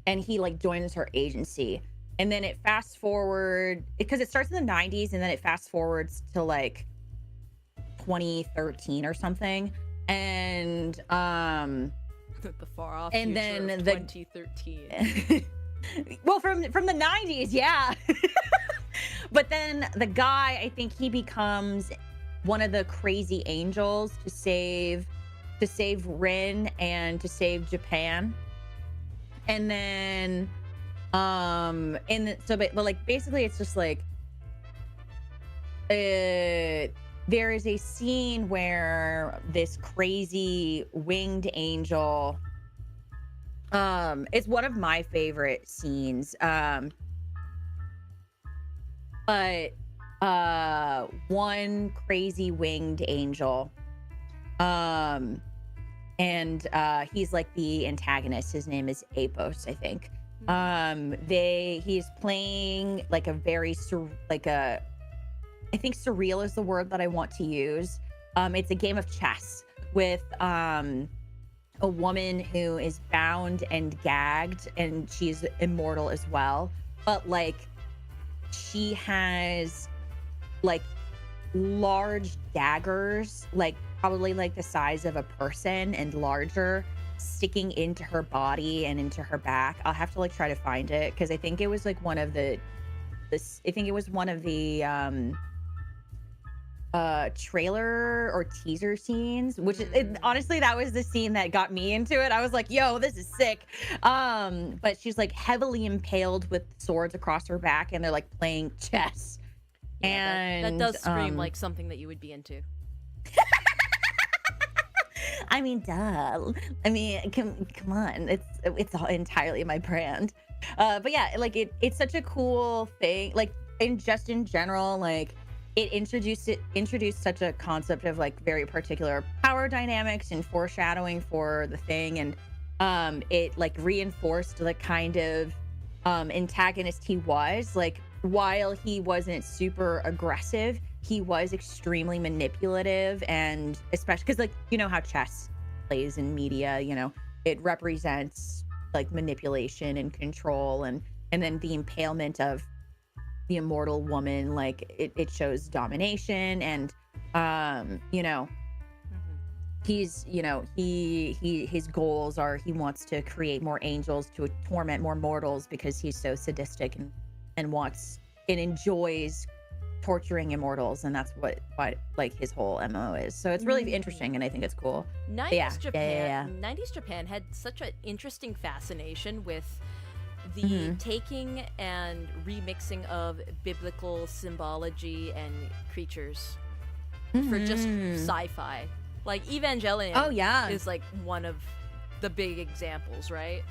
he like joins her agency, and then it fast forward because it starts in the 90s, and then it fast forwards to like 2013 or something, and the far off and future then of the 2013. well, from the 90s, yeah. But then the guy, I think he becomes one of the crazy angels to save Rin and to save Japan. And then but like basically it's just like there is a scene where this crazy winged angel, it's one of my favorite scenes, but one crazy winged angel, and he's like the antagonist. His name is Apos, I think. He's playing like a very I think surreal is the word that I want to use. It's a game of chess with a woman who is bound and gagged, and she's immortal as well, but like she has like large daggers, like probably like the size of a person and larger, sticking into her body and into her back. I'll have to like try to find it, because I think it was like one of the trailer or teaser scenes, which honestly, that was the scene that got me into it. I was like, yo, this is sick. But she's like heavily impaled with swords across her back, and they're like playing chess. Yeah, And that does scream like something that you would be into. I mean, duh. I mean, come on. It's all entirely my brand. But yeah, like it's such a cool thing. Like in general, like it introduced such a concept of like very particular power dynamics and foreshadowing for the thing, and it like reinforced the kind of antagonist he was. Like while he wasn't super aggressive, he was extremely manipulative, and especially because, like, you know how chess plays in media, you know, it represents like manipulation and control, and then the impalement of the immortal woman, like it shows domination, and you know, he's, you know, his goals are, he wants to create more angels to torment more mortals because he's so sadistic and wants and enjoys torturing immortals, and that's what like his whole MO is. So it's really interesting, and I think it's cool. 90s Japan 90s Japan had such an interesting fascination with the taking and remixing of biblical symbology and creatures for just sci-fi. Like Evangelion is like one of the big examples, right?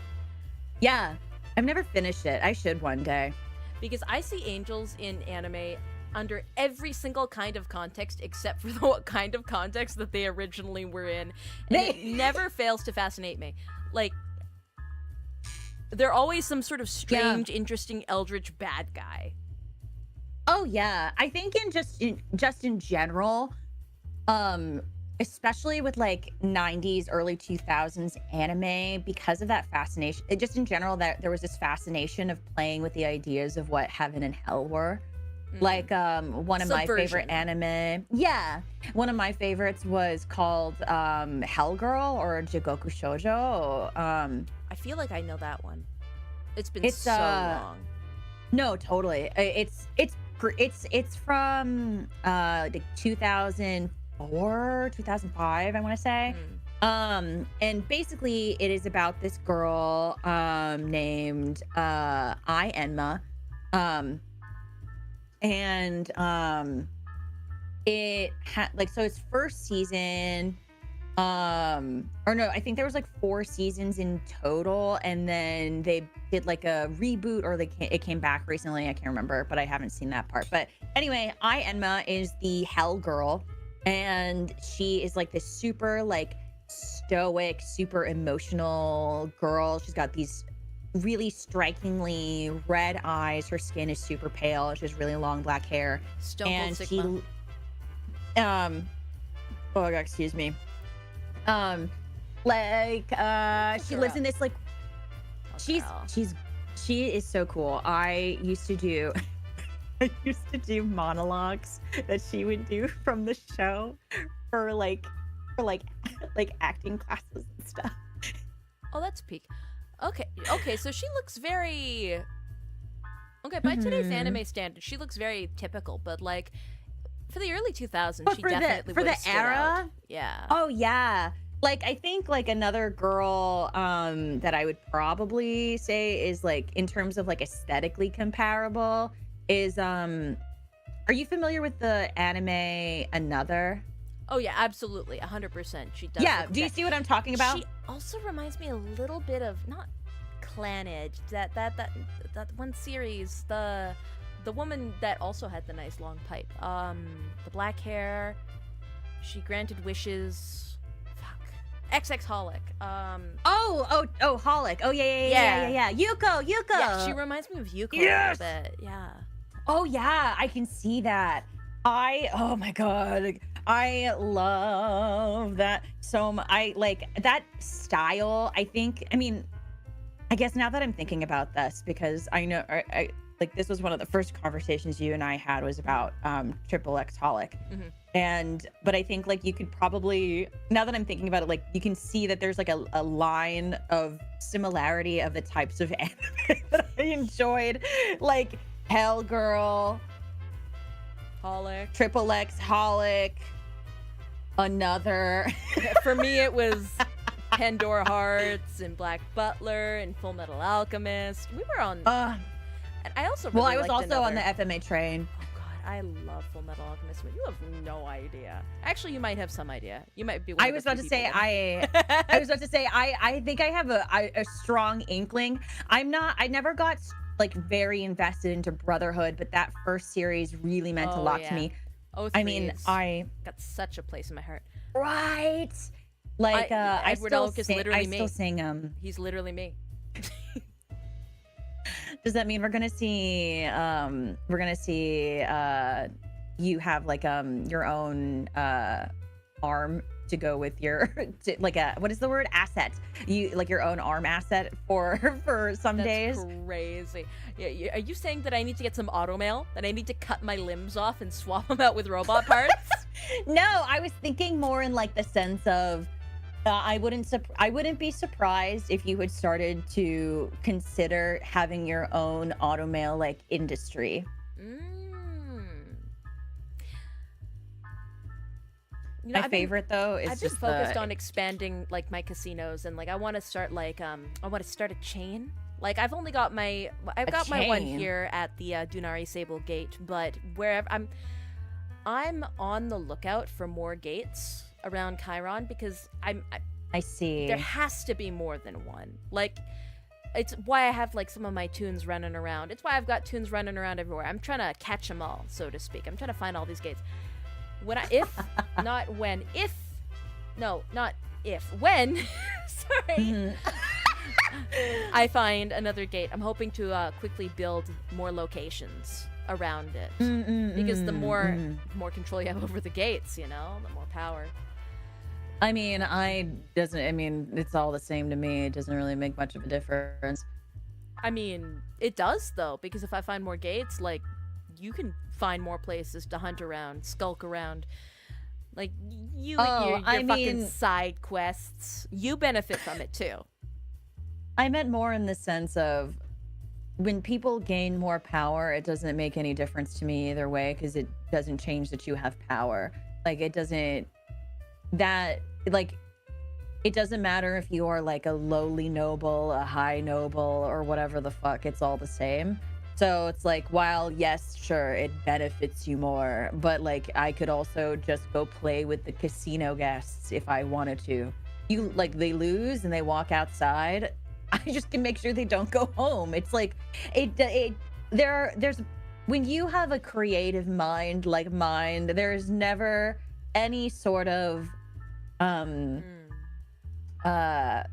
Yeah, I've never finished it. I should one day. Because I see angels in anime under every single kind of context except for the kind of context that they originally were in. And it never fails to fascinate me. Like, they're always some sort of strange, interesting, eldritch bad guy. Oh, yeah. I think in general, especially with like 90s, early 2000s anime, because of that fascination, just in general, that there was this fascination of playing with the ideas of what heaven and hell were. Like one of my favorite anime, one of my favorites was called Hellgirl or Jigoku Shoujo. I feel like I know that one. It's been so long. No, totally. It's from like 2004, 2005, I want to say. And basically it is about this girl named Enma. And it had like, so its first season, or no, I think there was like 4 seasons in total, and then they did like a reboot, or it came back recently. I can't remember, but I haven't seen that part. But anyway, Enma is the Hellgirl, and she is like this super like stoic, super emotional girl. She's got these really strikingly red eyes. Her skin is super pale. She has really long black hair. Stone Cold And Sigma. oh god, excuse me. She lives in this like she is so cool. I used to do monologues that she would do from the show for like acting classes and stuff. Oh, that's peak. Okay, so she looks very... Okay, by today's anime standards, she looks very typical, but like, for the early 2000s, she definitely for the stood era? out. Yeah. Oh, yeah. Like, I think, like, another girl that I would probably say is, like, in terms of, like, aesthetically comparable is, are you familiar with the anime Another? Oh, yeah, absolutely. 100%. She does. Yeah, do you see what I'm talking about? She also reminds me a little bit of, not Clanage, that one series, the woman that also had the nice long pipe, the black hair, she granted wishes, XX Holic. Oh, Holic. Oh, yeah. Yuko. Yeah, she reminds me of Yuko a little bit. Yeah. Oh, yeah, I can see that. Oh my god, I love that so much. I like that style. I guess now that I'm thinking about this, because I know I like this was one of the first conversations you and I had was about triple X Holic. But I think like you could probably, now that I'm thinking about it, like you can see that there's like a line of similarity of the types of anime that I enjoyed, like Hellgirl. Holic. Triple X, Holic, another. For me, it was Pandora Hearts and Black Butler and Full Metal Alchemist. We were on. And I also really well, I was liked also on another. the FMA train. Oh God, I love Full Metal Alchemist. You have no idea. Actually, you might have some idea. You might be. One I of was the about few to say people I was about to say I think I have a strong inkling. I never got like very invested into Brotherhood, but that first series really meant a lot to me. Oh, I mean, I got such a place in my heart. right. Like I Edward still Elric is sing, literally I me. still sing He's literally me. Does that mean we're gonna see you have like your own arm to go with your like a what is the word, asset, you like your own arm asset for some That's days? crazy. Yeah, are you saying that I need to get some automail, that I need to cut my limbs off and swap them out with robot parts? No, I was thinking more in like the sense of I wouldn't be surprised if you had started to consider having your own automail like industry. You know, my favorite though is I've been focused on expanding like my casinos, and like I want to start like I want to start a chain. Like I've got my one here at the Dunari Sable Gate, but wherever I'm on the lookout for more gates around Chiron, because I see there has to be more than one. Like it's why I have like some of my tunes running around. It's why I've got tunes running around everywhere. I'm trying to catch them all, so to speak. I'm trying to find all these gates. When sorry, I find another gate, I'm hoping to quickly build more locations around it, because the more control you have over the gates, you know, the more power. I mean, it's all the same to me. It doesn't really make much of a difference. I mean, it does though, because if I find more gates, like, you can find more places to hunt around, skulk around. Like, your fucking side quests, you benefit from it too. I meant more in the sense of when people gain more power, it doesn't make any difference to me either way, because it doesn't change that you have power. Like, it doesn't matter if you are like a lowly noble, a high noble, or whatever the fuck, it's all the same. So it's like, while yes, sure, it benefits you more, but like I could also just go play with the casino guests if I wanted to. They lose and they walk outside, I just can make sure they don't go home. It's like there's when you have a creative mind like mine, there's never any sort of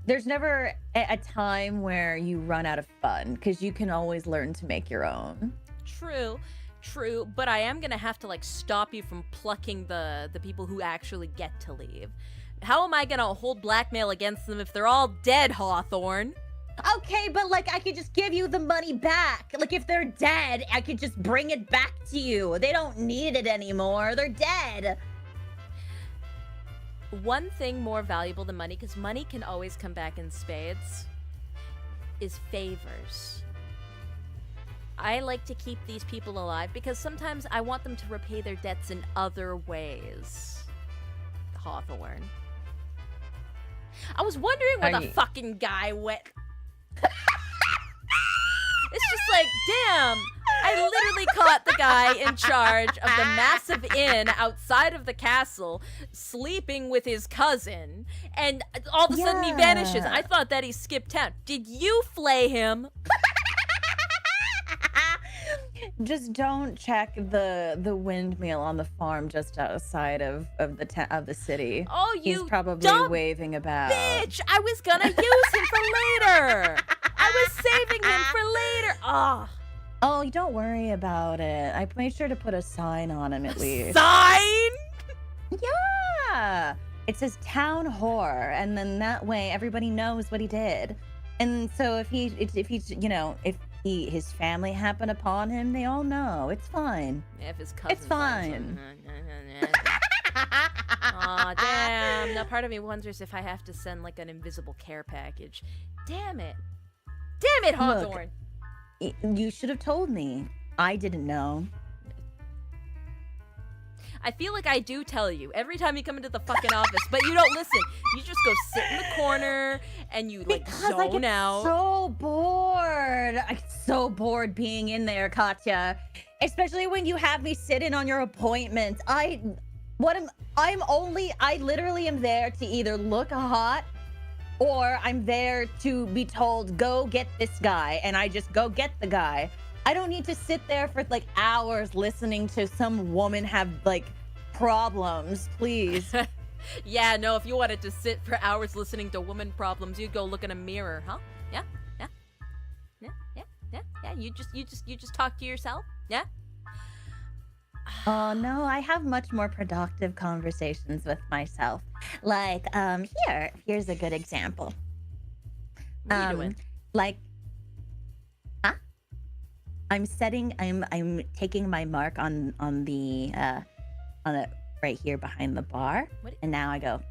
there's never a time where you run out of fun, because you can always learn to make your own. True, but I am gonna have to like stop you from plucking the people who actually get to leave. How am I gonna hold blackmail against them if they're all dead, Hawthorne? Okay, but like I could just give you the money back. Like if they're dead, I could just bring it back to you. They don't need it anymore. They're dead. One thing more valuable than money, because money can always come back in spades, is favors. I like to keep these people alive because sometimes I want them to repay their debts in other ways. Hawthorne. I was wondering where the fucking guy went. It's just like, damn, I literally caught the guy in charge of the massive inn outside of the castle, sleeping with his cousin, and all of a sudden he vanishes. I thought that he skipped town. Did you flay him? Just don't check the windmill on the farm just outside of the city. Oh, you He's probably dumb waving about. Bitch, I was gonna use him for later. I was saving him for later. Oh, you don't worry about it. I made sure to put a sign on him at least. Sign? Yeah. It says town whore, and then that way everybody knows what he did. And so if his family happen upon him, they all know. It's fine. Yeah, if his cousin it's fine. Aw, damn. Now part of me wonders if I have to send like an invisible care package. Damn it. Damn it, Hawthorne. Look, you should have told me. I didn't know. I feel like I do tell you every time you come into the fucking office, but you don't listen. You just go sit in the corner and you like Because I zone get out. so bored. I get so bored being in there, Katya. Especially when you have me sit in on your appointments. I literally am there to either look hot or I'm there to be told, go get this guy, and I just go get the guy. I don't need to sit there for like hours listening to some woman have like problems, please. Yeah, no, if you wanted to sit for hours listening to woman problems, you'd go look in a mirror, huh? Yeah? Yeah. You just talk to yourself? Yeah? Oh no, I have much more productive conversations with myself. Like, here's a good example. What are you doing? Like, I'm taking my mark on it right here behind the bar. What? And now I go,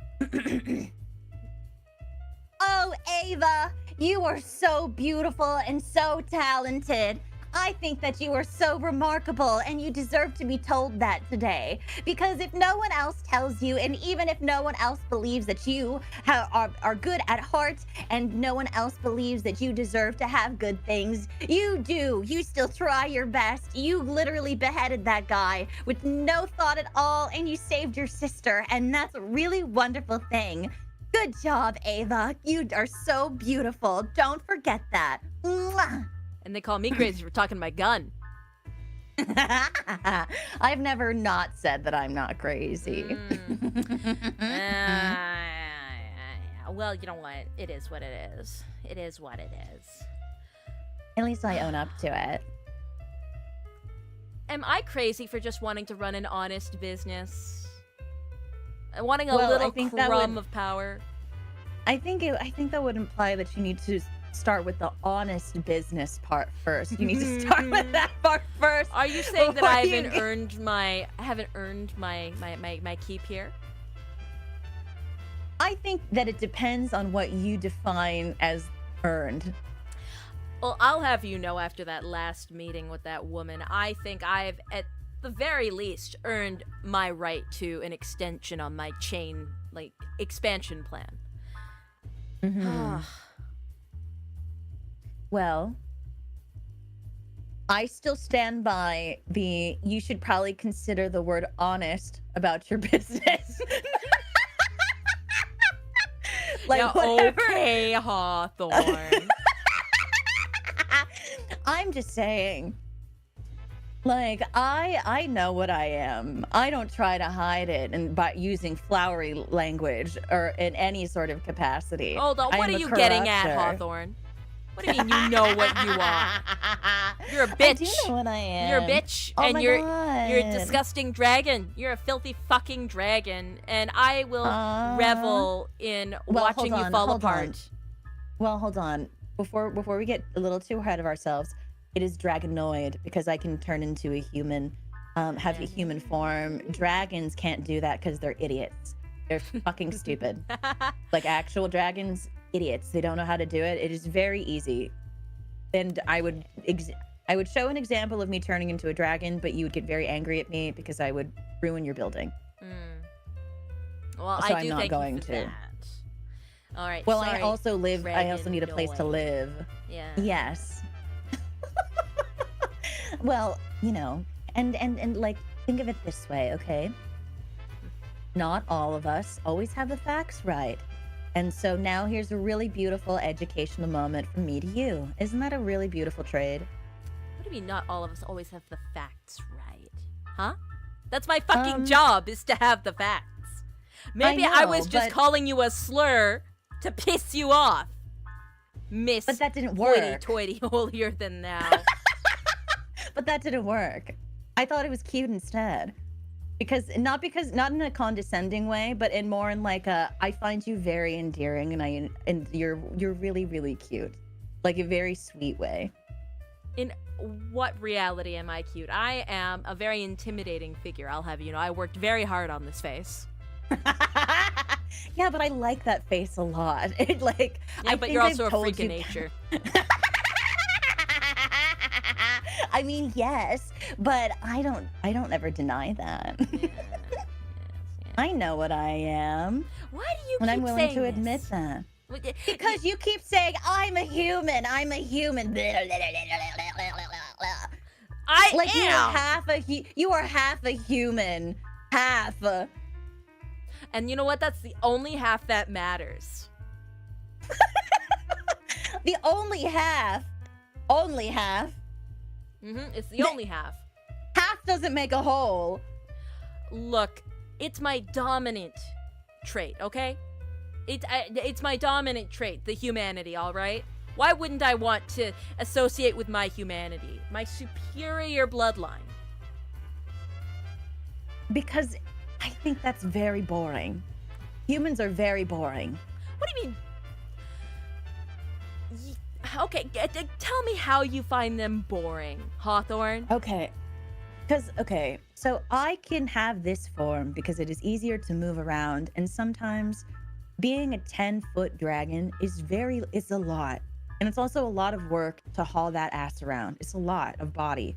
oh, Ava, you are so beautiful and so talented. I think that you are so remarkable and you deserve to be told that today. Because if no one else tells you, and even if no one else believes that you are good at heart, and no one else believes that you deserve to have good things, you do. You still try your best. You literally beheaded that guy with no thought at all, and you saved your sister, and that's a really wonderful thing. Good job, Ava. You are so beautiful. Don't forget that. Mwah. And they call me crazy for talking my gun. I've never not said that I'm not crazy. Well, you know what? It is what it is. It is what it is. At least I own up to it. Am I crazy for just wanting to run an honest business? Wanting a Well, I little think that crumb would- of power? I think that would imply that you need to start with the honest business part first. You need to start with that part first. Are you saying that before I you haven't get- earned my keep here? I think that it depends on what you define as earned. Well, I'll have you know, after that last meeting with that woman, I think I've, at the very least, earned my right to an extension on my chain, like, expansion plan. Mhm. Well, I still stand by you should probably consider the word honest about your business. Like, Yeah, whatever. okay, Hawthorne. I'm just saying, like, I know what I am. I don't try to hide it and by using flowery language or in any sort of capacity. Hold on, I what am are a you getting at, corrupter. Hawthorne? What do you mean you know what you are? You're a bitch. I do know what I am. You're a bitch, Oh and my you're God. a disgusting dragon. You're a filthy fucking dragon, and I will revel in watching you fall apart. Well, hold on. Before we get a little too ahead of ourselves, it is Dragonoid because I can turn into a human, have a human form. Dragons can't do that because they're idiots. They're fucking stupid. Like actual dragons, idiots. They don't know how to do it. It is very easy. And I would show an example of me turning into a dragon, but you would get very angry at me because I would ruin your building. Well, So I I'm do not thank going you for to. that. All right. Well, sorry, I also need a place to Dragonoid. live. Yeah. Yes. Well, you know, and like, think of it this way, okay? Not all of us always have the facts right. And so now here's a really beautiful educational moment from me to you. Isn't that a really beautiful trade? What do you mean not all of us always have the facts right? Huh? That's my fucking job, is to have the facts. Maybe I know, was just but- calling you a slur to piss you off. Miss But that didn't work. hoity-toity holier than thou. But that didn't work. I thought it was cute instead. Because not in a condescending way, but in more in like a, I find you very endearing and you're really, really cute. Like a very sweet way. In what reality am I cute? I am a very intimidating figure, I'll have you know. I worked very hard on this face. Yeah, but I like that face a lot. It like Yeah, I but think you're I've also a told freak of you- nature. I mean, yes, But I don't ever deny that. Yeah. I know what I am. Why do you And keep I'm willing saying to this? admit that. Well, Because you keep saying, I'm a human. I'm a human. I Like am. you are half a human. Half. And you know what? That's the only half that matters. The only half. Only half. It's the only half. Half doesn't make a whole. Look, it's my dominant trait, okay? It's my dominant trait, the humanity, all right? Why wouldn't I want to associate with my humanity, my superior bloodline? Because I think that's very boring. Humans are very boring. What do you mean? Okay, tell me how you find them boring, Hawthorne. Okay. So I can have this form because it is easier to move around, and sometimes being a 10-foot dragon is it's a lot. And it's also a lot of work to haul that ass around. It's a lot of body.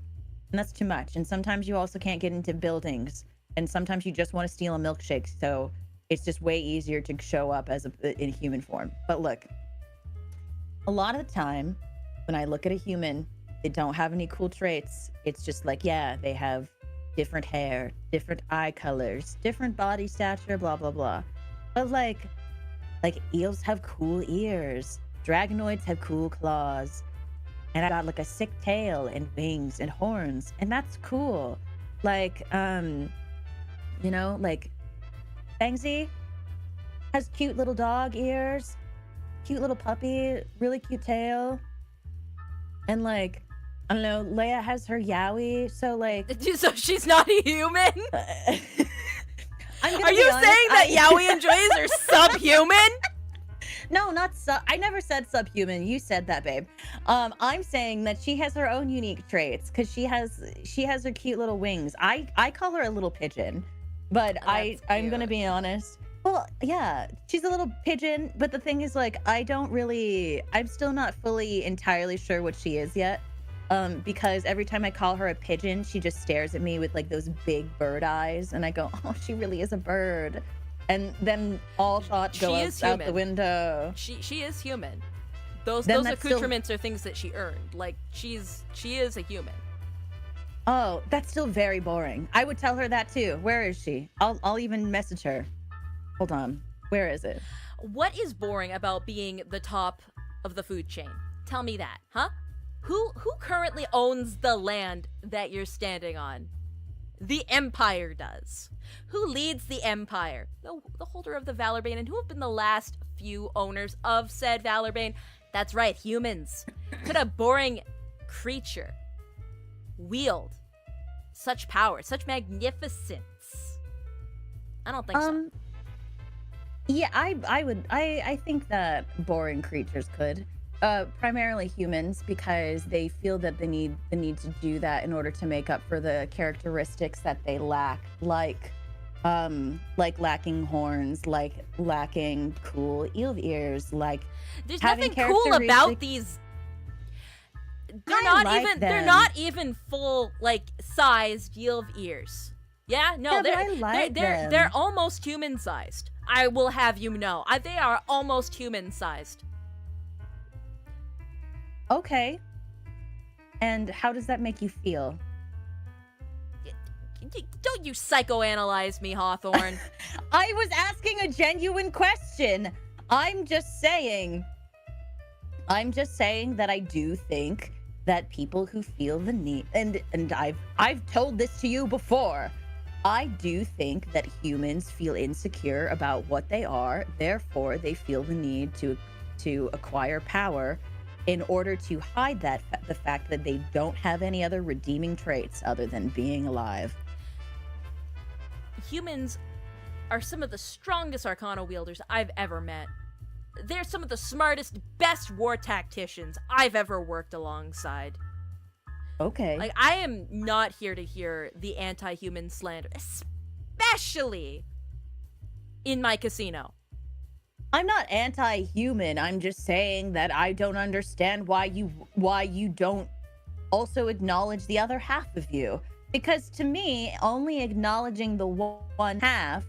And that's too much. And sometimes you also can't get into buildings. And sometimes you just want to steal a milkshake. So it's just way easier to show up in human form. But look, a lot of the time when I look at a human, they don't have any cool traits. It's just like, yeah, they have different hair, different eye colors, different body stature, blah, blah, blah. But like eels have cool ears. Dragonoids have cool claws. And I got like a sick tail and wings and horns. And that's cool. Like, like Fangsie has cute little dog ears, cute little puppy, really cute tail. And like, I don't know, Leia has her yowie, so like... So she's not a human? Are you saying that yaoi enjoys are subhuman? No, I never said subhuman. You said that, babe. I'm saying that she has her own unique traits because she has her cute little wings. I call her a little pigeon, but I'm gonna be honest. Well, yeah, she's a little pigeon, but the thing is, like, I'm still not fully entirely sure what she is yet. Because every time I call her a pigeon, she just stares at me with like those big bird eyes, and I go, oh, she really is a bird. And then all thought goes out the window. She is human. Those accoutrements are things that she earned. Like she is a human. Oh, that's still very boring. I would tell her that too. Where is she? I'll even message her. Hold on. Where is it? What is boring about being the top of the food chain? Tell me that, huh? Who currently owns the land that you're standing on? The Empire does. Who leads the Empire? The holder of the Valorbane. And who have been the last few owners of said Valorbane? That's right, humans. Could a boring creature wield such power, such magnificence? I don't think so. Yeah, I think that boring creatures could. Primarily humans, because they feel that they need to do that in order to make up for the characteristics that they lack, like lacking horns, like lacking cool eel ears, like there's nothing cool about these. They're not even full like sized eel ears. Yeah, no, yeah, they're almost human sized. I will have you know, they are almost human sized. Okay. And how does that make you feel? Don't you psychoanalyze me, Hawthorne. I was asking a genuine question. I'm just saying that I do think that people who feel the need, and I've told this to you before, I do think that humans feel insecure about what they are, therefore they feel the need to acquire power in order to hide the fact that they don't have any other redeeming traits other than being alive. Humans are some of the strongest Arcana wielders I've ever met. They're some of the smartest, best war tacticians I've ever worked alongside. Okay. Like, I am not here to hear the anti-human slander, especially in my casino. I'm not anti-human. I'm just saying that I don't understand why you don't also acknowledge the other half of you. Because to me, only acknowledging the one half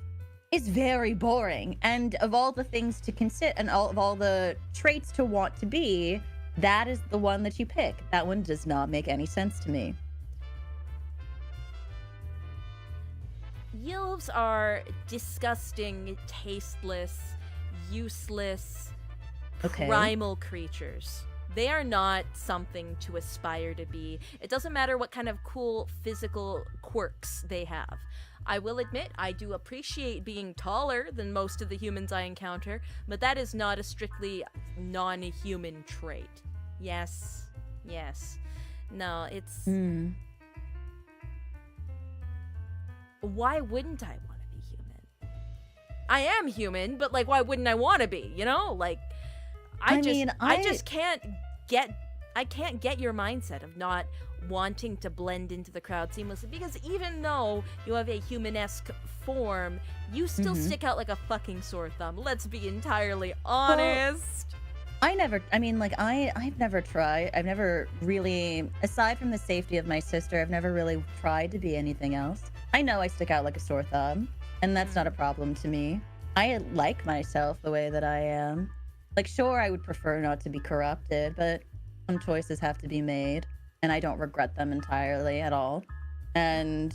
is very boring. And of all the things to consider and of all the traits to want to be, that is the one that you pick. That one does not make any sense to me. Yilves are disgusting, tasteless, useless, Okay. primal creatures. They are not something to aspire to be. It doesn't matter what kind of cool physical quirks they have. I will admit, I do appreciate being taller than most of the humans I encounter, but that is not a strictly non-human trait. Yes. No, it's... Why wouldn't I want to be human? I am human, but, like, why wouldn't I want to be, you know? Like, I just can't get your mindset of not wanting to blend into the crowd seamlessly, because even though you have a human-esque form, you still stick out like a fucking sore thumb. Let's be entirely honest. I've never tried. I've never really, aside from the safety of my sister, I've never really tried to be anything else. I know I stick out like a sore thumb, and that's not a problem to me. I like myself the way that I am. Like, sure, I would prefer not to be corrupted, but some choices have to be made, and I don't regret them entirely at all. And,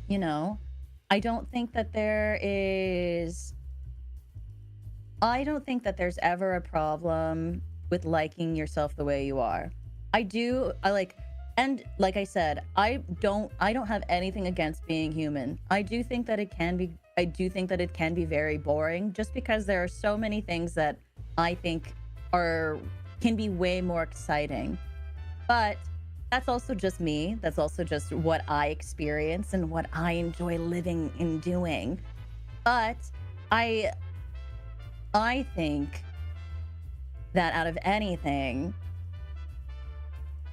you know, I don't think that there's ever a problem with liking yourself the way you are. And like I said, I don't have anything against being human. I do think that it can be very boring, just because there are so many things that I think can be way more exciting. But that's also just me. That's also just what I experience and what I enjoy living and doing. But I think that out of anything,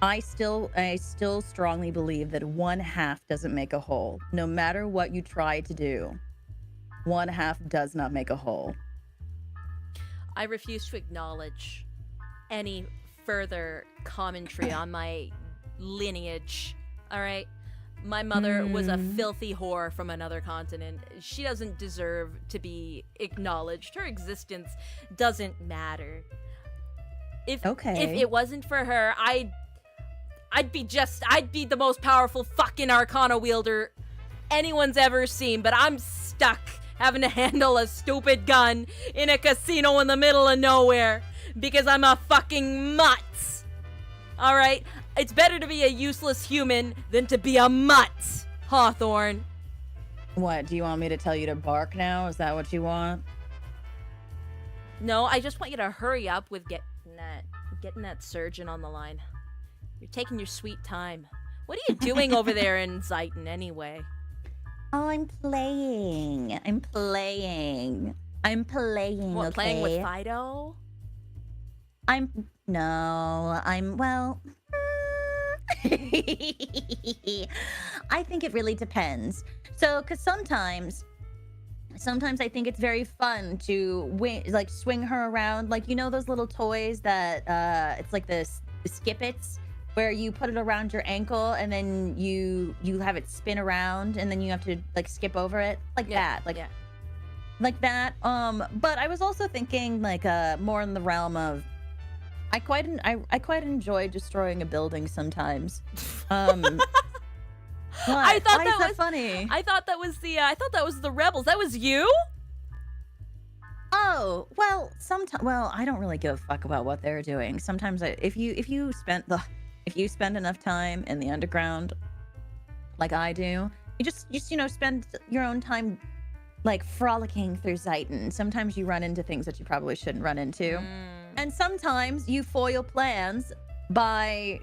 I still strongly believe that one half doesn't make a whole. No matter what you try to do, one half does not make a whole. I refuse to acknowledge any further commentary on my lineage. All right? My mother was a filthy whore from another continent. She doesn't deserve to be acknowledged. Her existence doesn't matter. If it wasn't for her, I'd be the most powerful fucking Arcana wielder anyone's ever seen, but I'm stuck having to handle a stupid gun in a casino in the middle of nowhere because I'm a fucking mutt. All right? It's better to be a useless human than to be a mutt, Hawthorne. What, do you want me to tell you to bark now? Is that what you want? No, I just want you to hurry up with getting that surgeon on the line. You're taking your sweet time. What are you doing over there in Zeiton anyway? Oh, I'm playing. What, okay? playing with Fido? I think it really depends. So, because sometimes I think it's very fun to swing her around. Like, you know those little toys that, it's like the Skip-Its, where you put it around your ankle and then you have it spin around and then you have to, like, skip over it. Like that. Like that. But I was also thinking, like, more in the realm of, I quite enjoy destroying a building sometimes. I thought Why that is that was funny. I thought that was the rebels. That was you? Oh, well, I don't really give a fuck about what they're doing. Sometimes if you spend enough time in the underground like I do, you just spend your own time, like, frolicking through Zeiton. Sometimes you run into things that you probably shouldn't run into. And sometimes you foil plans by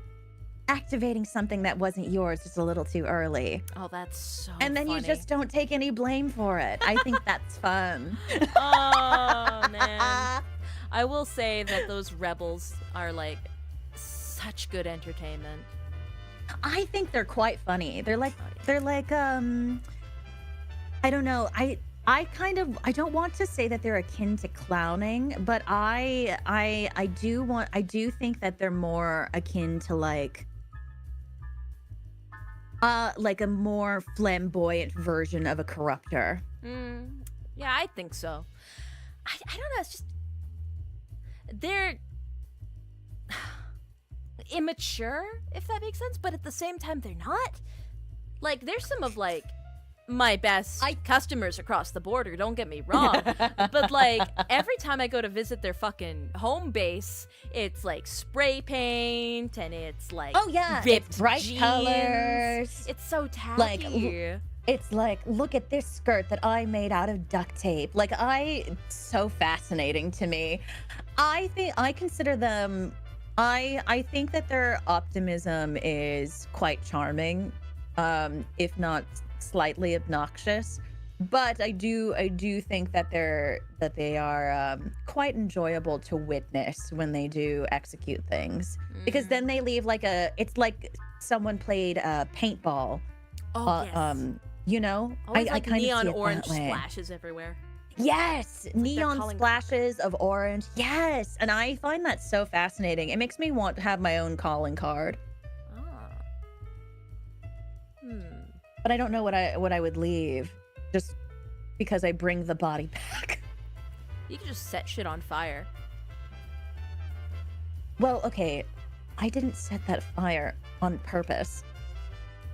activating something that wasn't yours just a little too early. Oh, that's so And then funny. you just don't take any blame for it. I think that's fun. Oh, man. I will say that those rebels are, like, such good entertainment. I think they're quite funny. They're like I don't know. I don't want to say that they're akin to clowning, but I do think that they're more akin to, like, Like a more flamboyant version of a corruptor. Yeah, I think so. I don't know. It's just they're immature, if that makes sense. But at the same time, they're not. Like, there's some of like my best customers across the border, don't get me wrong, but like every time I go to visit their fucking home base, it's like spray paint and it's like ripped it's bright jeans. colors. It's so tacky. It's like, look at this skirt that I made out of duct tape. Like, so fascinating to me. I consider them, I think that their optimism is quite charming, if not slightly obnoxious. But I do think that they are quite enjoyable to witness when they do execute things, because then they leave like it's like someone played paintball. Yes. You know, Always I kind neon of see it orange that way. splashes everywhere. Yes, neon calling splashes of orange. Yes, and I find that so fascinating. It makes me want to have my own calling card. But I don't know what I would leave, just because I bring the body back. You could just set shit on fire. Well, okay, I didn't set that fire on purpose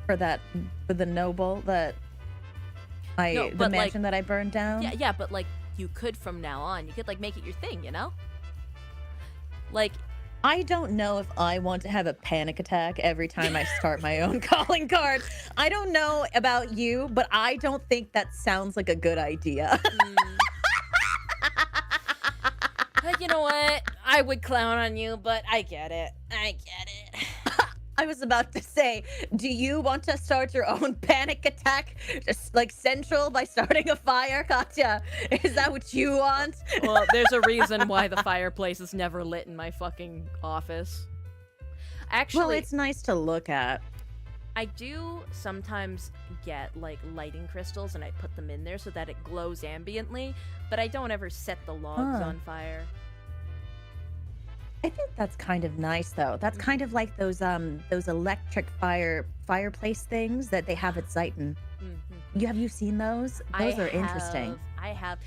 for the noble that the mansion that I burned down. Yeah, but like you could from now on. You could like make it your thing, you know? Like, I don't know if I want to have a panic attack every time I start my own calling card. I don't know about you, but I don't think that sounds like a good idea. You know what? I would clown on you, but I get it. I was about to say, do you want to start your own panic attack, just like central, by starting a fire, Katya? Is that what you want? Well, there's a reason why the fireplace is never lit in my fucking office. Actually, well, it's nice to look at. I do sometimes get like lighting crystals and I put them in there so that it glows ambiently, but I don't ever set the logs on fire. I think that's kind of nice, though. That's kind of like those electric fireplace things that they have at Zeiton. Have you seen those? Those are interesting. I have.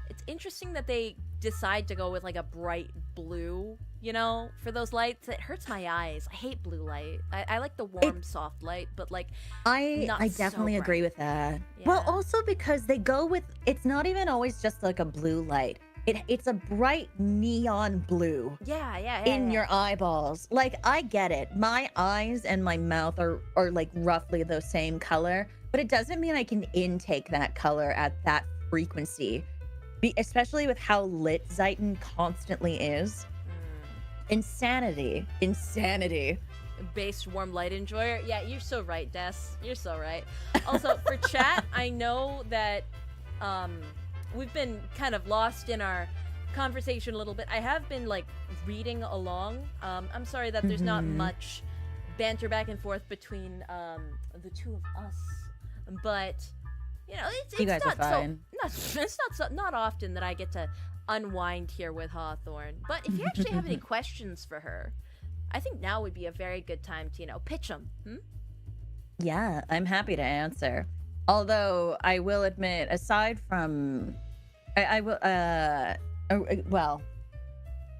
It's interesting that they decide to go with like a bright blue, you know, for those lights. It hurts my eyes. I hate blue light. I like the warm, soft light, but like I definitely agree with that. Yeah. Well, also because they go with, it's not even always just like a blue light. It's a bright neon blue. Yeah. In your eyeballs. Like, I get it. My eyes and my mouth are like roughly the same color, but it doesn't mean I can intake that color at that frequency. Especially with how lit Zeiton constantly is. Insanity. Based warm light enjoyer. Yeah, you're so right, Des. You're so right. Also, for chat, I know that we've been kind of lost in our conversation a little bit. I have been like reading along. I'm sorry that there's not much banter back and forth between the two of us, but you know, it's you guys not are fine. not often that I get to unwind here with Hawthorne. But if you actually have any questions for her, I think now would be a very good time to, you know, pitch them. Yeah, I'm happy to answer. Although I will admit, aside from, well,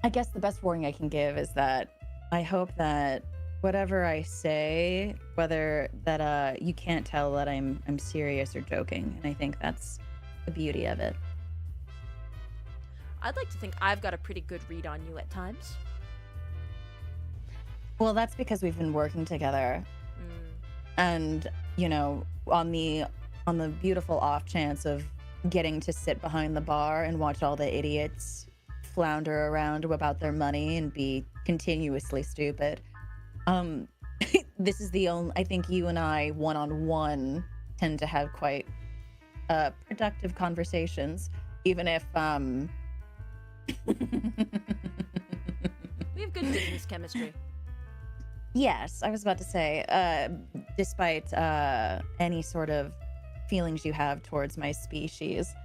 I guess the best warning I can give is that I hope that whatever I say, whether that you can't tell that I'm serious or joking, and I think that's the beauty of it. I'd like to think I've got a pretty good read on you at times. Well, that's because we've been working together, and you know, on the beautiful off chance of getting to sit behind the bar and watch all the idiots flounder around about their money and be continuously stupid. This is the only, I think you and I one-on-one tend to have quite productive conversations, even if we have good business chemistry. Yes, I was about to say, despite any sort of feelings you have towards my species.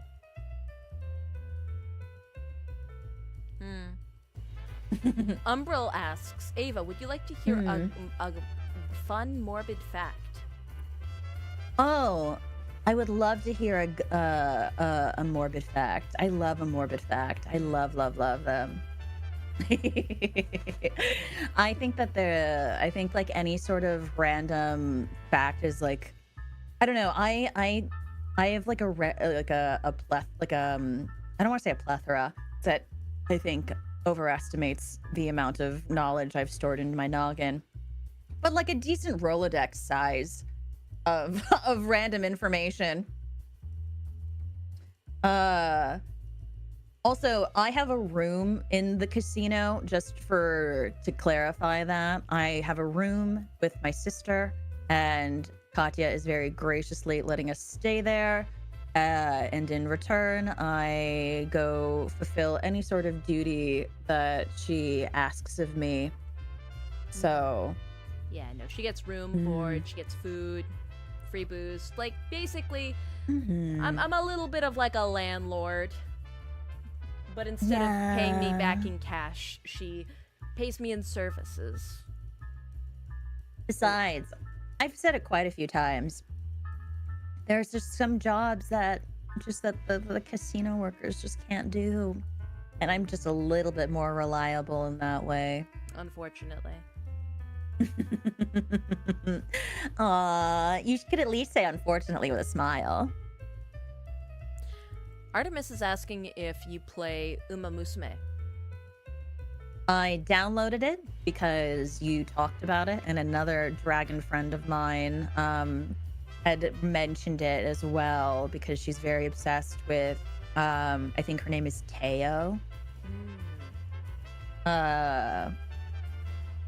Umbril asks, Ava, would you like to hear a fun, morbid fact? Oh, I would love to hear a morbid fact. I love a morbid fact. I love them. I think like any sort of random fact is like, I don't know. I have like I don't want to say a plethora that I think overestimates the amount of knowledge I've stored into my noggin, but like a decent Rolodex size of of random information. Also, I have a room in the casino, just to clarify that. I have a room with my sister, and Katya is very graciously letting us stay there. And in return, I go fulfill any sort of duty that she asks of me. So... Yeah, no, she gets room, board, she gets food, free booze. Like, basically, I'm a little bit of like a landlord. But instead of paying me back in cash, she pays me in services. Besides, I've said it quite a few times. There's just some jobs that the casino workers just can't do. And I'm just a little bit more reliable in that way. Unfortunately. Aw, you could at least say unfortunately with a smile. Artemis is asking if you play Uma Musume. I downloaded it because you talked about it, and another dragon friend of mine had mentioned it as well because she's very obsessed with, I think her name is Teo.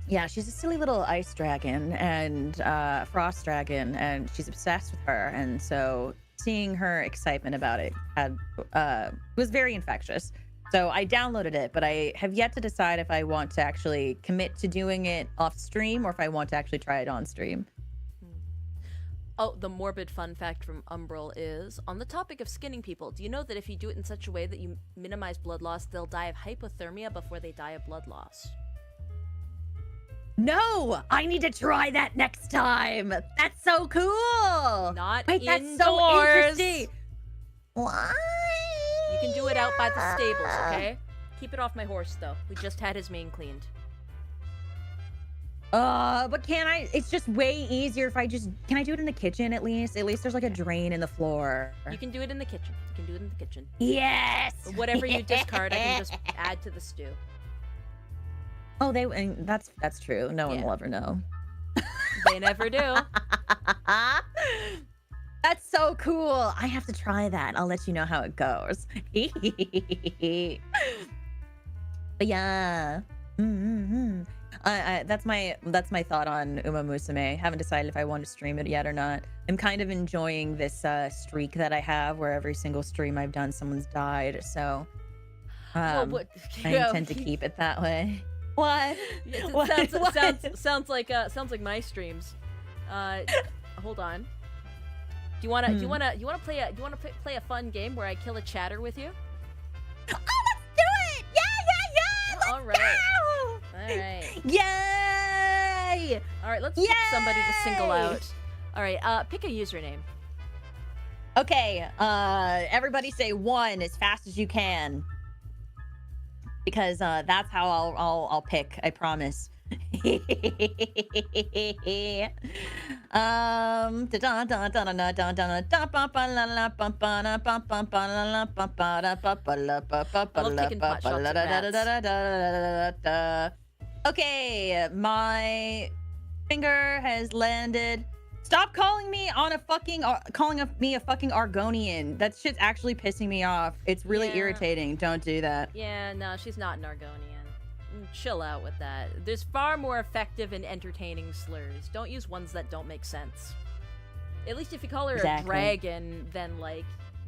Yeah, she's a silly little ice dragon and frost dragon, and she's obsessed with her, and so seeing her excitement about it was very infectious. So I downloaded it, but I have yet to decide if I want to actually commit to doing it off stream or if I want to actually try it on stream. Oh, the morbid fun fact from Umbral is, on the topic of skinning people, do you know that if you do it in such a way that you minimize blood loss, they'll die of hypothermia before they die of blood loss? No, I need to try that next time. That's so cool. Not Wait, indoors. that's so interesting. Why? You can do it out by the stables, okay? Keep it off my horse, though. We just had his mane cleaned. But can I? It's just way easier if I just... Can I do it in the kitchen at least? At least there's like a drain in the floor. You can do it in the kitchen. You can do it in the kitchen. Yes! Whatever you discard, I can just add to the stew. Oh, and that's true. No one will ever know. They never do. That's so cool. I have to try that. I'll let you know how it goes. But yeah. That's my thought on Uma Musume. Haven't decided if I want to stream it yet or not. I'm kind of enjoying this streak that I have where every single stream I've done, someone's died. So I intend to keep it that way. What? Yes, What? Sounds like my streams. Hold on. Do you wanna play a fun game where I kill a chatter with you? Oh, let's do it! Yeah! Let's All right. go! All right. Yay! All right. Let's pick somebody to single out. All right. Pick a username. Okay. Everybody say 1 as fast as you can. Because that's how I'll pick, I promise. Okay, my finger has landed. Stop calling me on a fucking me a fucking Argonian. That shit's actually pissing me off. It's really irritating. Don't do that. Yeah, no, she's not an Argonian. Chill out with that. There's far more effective and entertaining slurs. Don't use ones that don't make sense. At least if you call her a dragon, then like,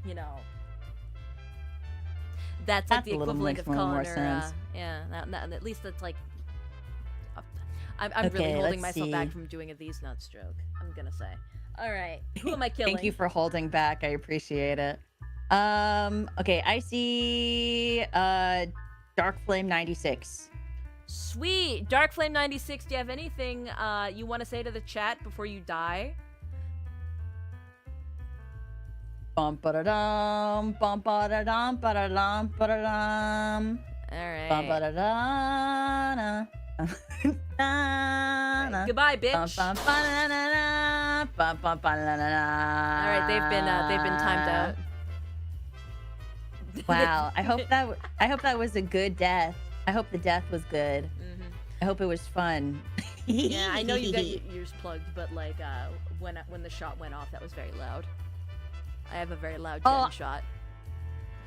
you know, that's like the equivalent of calling her. At least that's like. I'm really holding myself back from doing a these nuts joke. I'm gonna say. All right, who am I killing? Thank you for holding back. I appreciate it. Okay, I see Dark Flame 96. Sweet, Dark Flame 96. Do you have anything you want to say to the chat before you die? Bum ba-da-dum, bum ba-da-dum, ba-da-dum, ba-da-dum. All right. Bum ba-da-da-na. Right. Goodbye, bitch. Bum ba-da-da-da, bum ba-da-da-da. All right, they've been timed out. Wow, I hope that was a good death. I hope the death was good. Mm-hmm. I hope it was fun. Yeah, I know you got your ears plugged, but like when the shot went off, that was very loud. I have a very loud gunshot.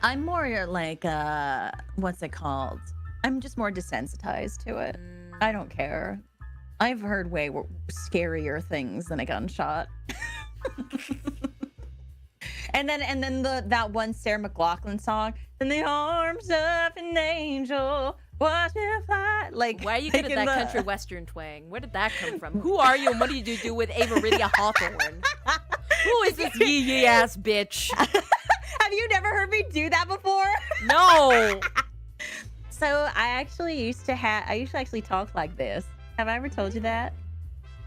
I'm more like what's it called? I'm just more desensitized to it. I don't care. I've heard way scarier things than a gunshot. and then that one Sarah McLachlan song, "In the arms of an angel, watch it fly." Like, why are you good at that country western twang? Where did that come from? Who are you, and what do you do with Avaritia Hawthorne? Who is this yee ass bitch? Have you never heard me do that before? No. So I used to actually talk like this. Have I ever told you that?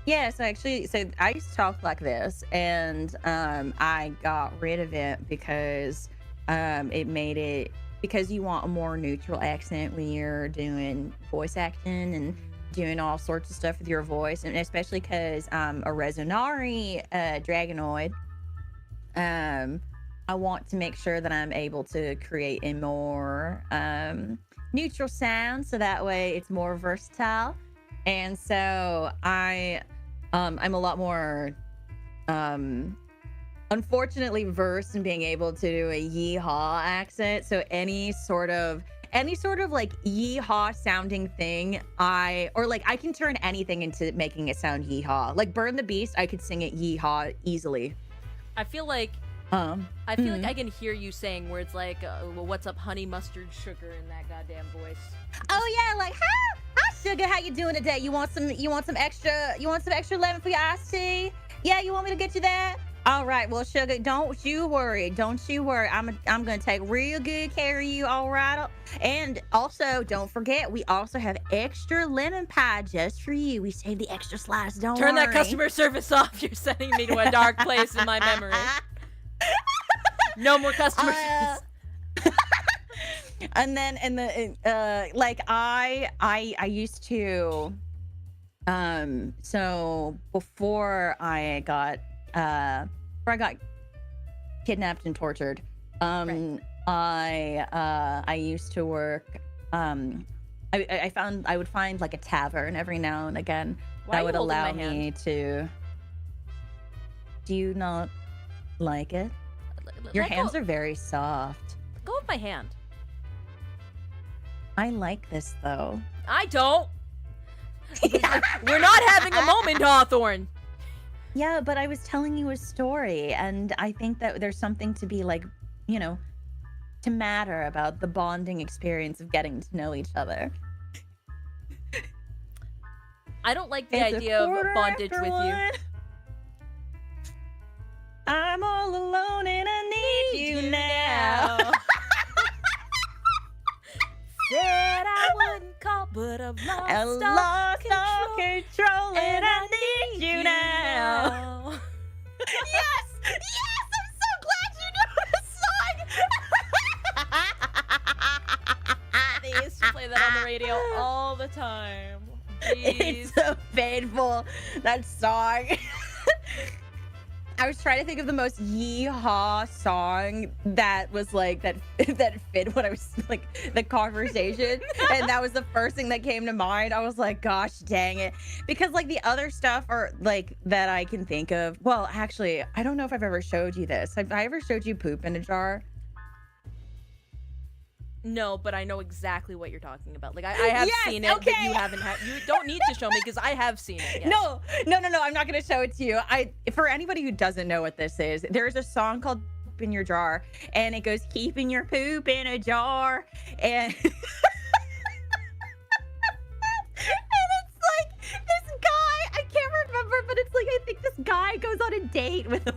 Yeah, so I used to talk like this, and I got rid of it because because you want a more neutral accent when you're doing voice acting and doing all sorts of stuff with your voice, and especially because I'm a Resonari Dragonoid. I want to make sure that I'm able to create a more neutral sound, so that way it's more versatile. And so I'm a lot more unfortunately versed in being able to do a yeehaw accent. So any sort of like yeehaw sounding thing, I can turn anything into making it sound yeehaw. Like Burn the Beast, I could sing it yeehaw easily. I feel like I can hear you saying words like, well, "What's up, honey mustard sugar?" in that goddamn voice. Oh yeah, like, hi sugar, how you doing today? You want some extra lemon for your iced tea? Yeah, you want me to get you that? All right, well, sugar, don't you worry. I'm gonna take real good care of you, all right? And also, don't forget, we also have extra lemon pie just for you. We saved the extra slice. Don't turn worry. That customer service off. You're sending me to a dark place in my memory. No more customer service. And like I used to so before I got kidnapped and tortured, Right. I used to work I would find like a tavern every now and again that would allow me to. Do you not like it? Your hands are very soft. Go with my hand. I like this though. I don't. We're not having a moment, Hawthorne. Yeah, but I was telling you a story, and I think that there's something to be like, to matter about the bonding experience of getting to know each other. I don't like the idea of bondage with you. I'm all alone and I need you now. Said I wouldn't call, but I've lost all control and I need you now. Yes! I'm so glad you knew this song. They used to play that on the radio all the time. Jeez. It's so painful, that song. I was trying to think of the most yeehaw song that was like that fit what I was like the conversation, and that was the first thing that came to mind. I was like, gosh dang it, because like the other stuff are like that I can think of. Well, actually, I don't know if I've ever showed you this. Have I ever showed you poop in a jar? No, but I know exactly what you're talking about. Like I have seen it, but you haven't had. You don't need to show me because I have seen it. Yes. No. I'm not gonna show it to you. For anybody who doesn't know what this is, there's a song called "Poop in Your Jar," and it goes, "Keeping your poop in a jar," and and it's like this guy. I can't remember, but it's like I think this guy goes on a date with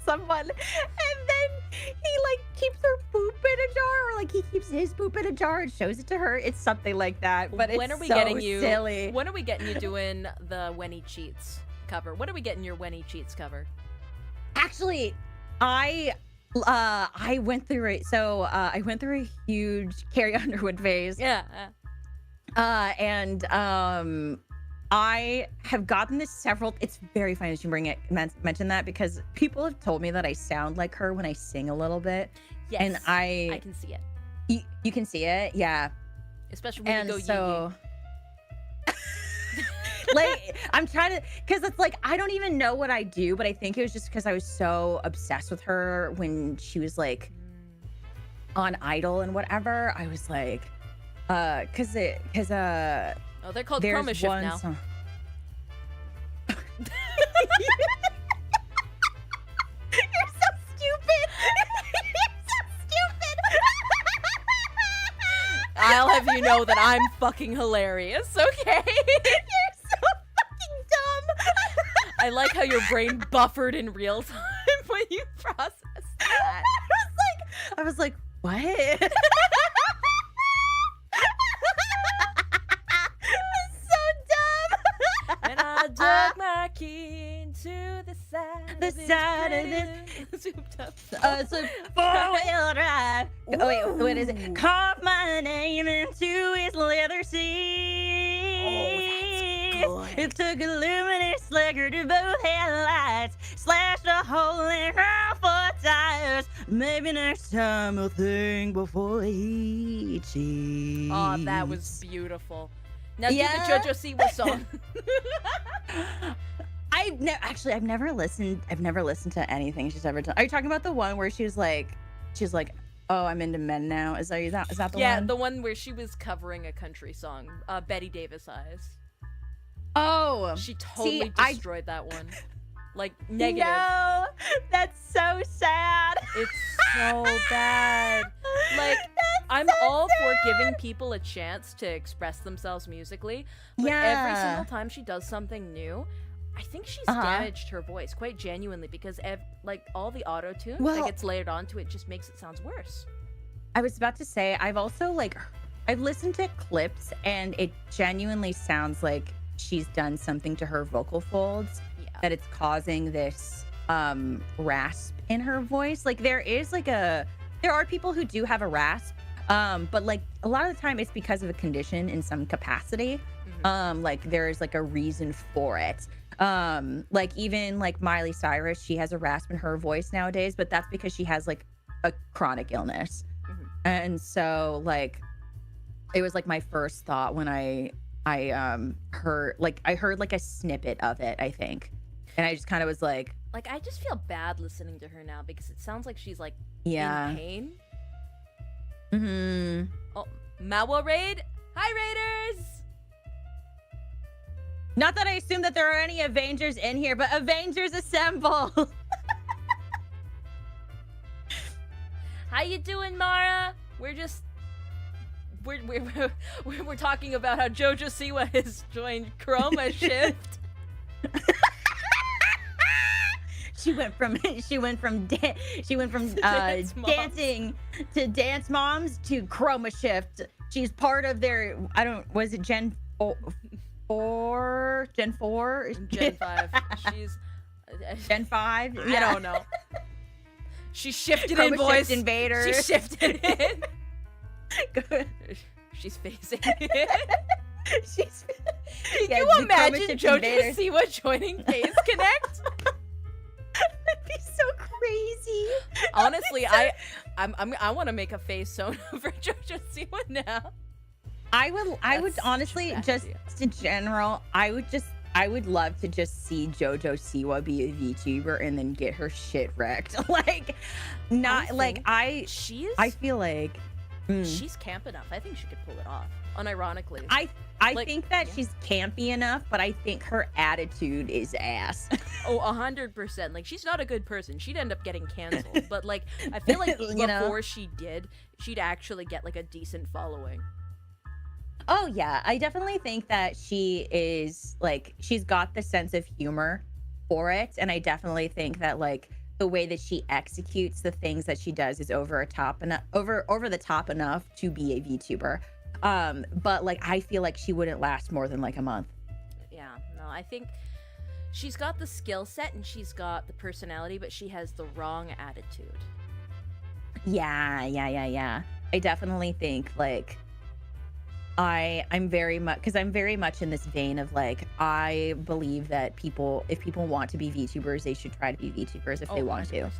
someone, and then he like keeps her poop in a jar, or like he keeps his poop in a jar and shows it to her. It's something like that. But when it's are we so getting you? Silly. When are we getting you doing the When He Cheats cover? When are we getting your When He Cheats cover? Actually, I I went through it. So I went through a huge Carrie Underwood phase. Yeah. And I have gotten this several. It's very funny that you mention that, because people have told me that I sound like her when I sing a little bit. Yes. And I can see it. You can see it, yeah. Especially when And you go so, like, I'm trying to, because it's like I don't even know what I do, but I think it was just because I was so obsessed with her when she was like on Idol and whatever. I was like, oh, they're called there's Chroma Shift one now. song. You're so stupid. You're so stupid. I'll have you know that I'm fucking hilarious, okay? You're so fucking dumb. I like how your brain buffered in real time when you processed that. I was like, what? And I dug my key into the side of this souped up. So four-wheel drive. Oh wait, what is it? Carve my name into his leather seat. Oh, that's good. It took a luminous slugger to both headlights, slashed a hole in her four tires. Maybe next time I'll think before he cheats. Oh, that was beautiful. Now do Yeah? the JoJo Siwa song. I've never listened to anything she's ever done. Are you talking about the one where she's like, oh, I'm into men now? Is that the one? Yeah, the one where she was covering a country song, Betty Davis Eyes. Oh, She totally see, destroyed that one. Like, negative. No, that's so sad. It's so bad. Like, I'm all for giving people a chance to express themselves musically, but every Yeah. single time she does something new, I think she's damaged her voice quite genuinely, because like all the auto-tune that gets layered onto it just makes it sound worse. I was about to say, I've also I've listened to clips and it genuinely sounds like she's done something to her vocal folds, that it's causing this rasp in her voice. Like there are people who do have a rasp, but like a lot of the time it's because of a condition in some capacity. Like there's like a reason for it. Like even like Miley Cyrus, she has a rasp in her voice nowadays, but that's because she has like a chronic illness. And so like it was like my first thought when I heard like a snippet of it, I think. And I just kind of was like I just feel bad listening to her now, because it sounds like she's like yeah. in pain. Oh, Mawa Raid. Hi, Raiders. not that I assume that there are any Avengers in here, but Avengers assemble. How you doing, Mara? We're talking about how JoJo Siwa has joined Chroma Shift. She went from Dance Moms. dancing to Dance Moms to Chroma Shift. She's part of their was it Gen 4? Gen 4? Gen 5. She's Gen 5? I don't know. She shifted Chroma in, boys. Shift invaders. She shifted in. Good. She's phasing it. Can Yeah, you the Chroma imagine Shift JoJo invaders. Siwa joining Phase Connect? That'd be so crazy. Honestly, I want to make a face Sona for JoJo Siwa now. I would That's honestly such a bad just idea. in general, I would love to just see JoJo Siwa be a VTuber and then get her shit wrecked. Like not like I feel like she's camp enough. I think she could pull it off. Unironically. I Like, think that yeah. she's campy enough, but I think her attitude is ass. Oh, 100%. Like, she's not a good person. She'd end up getting canceled. But, like, I feel like You know? before she did, she'd actually get, like, a decent following. Oh yeah, I definitely think that she is like she's got the sense of humor for it, and I definitely think that like the way that she executes the things that she does is over the top enough to be a VTuber. But like I feel like she wouldn't last more than like a month. Yeah, no, I think she's got the skill set and she's got the personality, but she has the wrong attitude. Yeah. I definitely think like I'm very much because I'm very much in this vein of like I believe that if people want to be VTubers, they should try to be VTubers if Oh, they want 100%. to.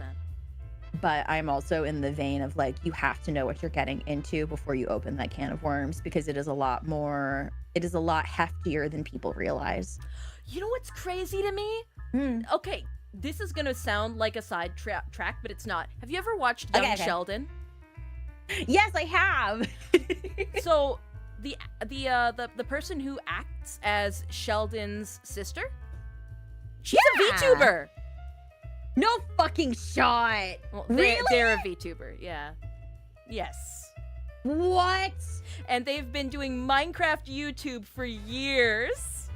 But I'm also in the vein of like you have to know what you're getting into before you open that can of worms because it is a lot heftier than people realize. You know what's crazy to me? Okay, this is gonna sound like a side track, but it's not. Have you ever watched Young Sheldon? Yes, I have. So the person who acts as Sheldon's sister, she's a VTuber. No fucking shot. Well, really? They're a VTuber, yeah. Yes. What? And they've been doing Minecraft YouTube for years.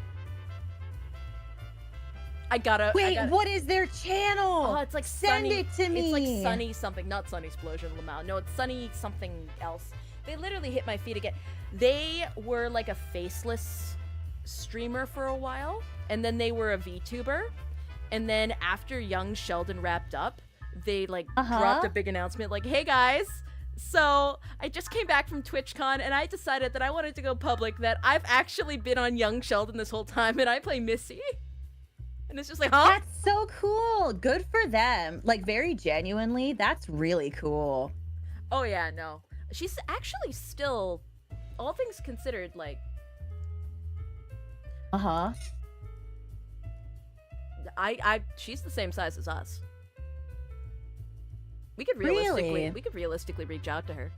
Wait, what is their channel? Oh, it's like Send Sunny, it to me. It's like Sunny something, not Sunny Explosion Lamau. No, it's Sunny something else. They literally hit my feed again. They were like a faceless streamer for a while, and then they were a VTuber. And then after Young Sheldon wrapped up, they like dropped a big announcement like, hey guys, so I just came back from TwitchCon and I decided that I wanted to go public that I've actually been on Young Sheldon this whole time and I play Missy. And it's just like, huh? That's so cool. Good for them. Like very genuinely, that's really cool. Oh yeah, no. She's actually still, all things considered, like... she's the same size as us. We could realistically reach out to her.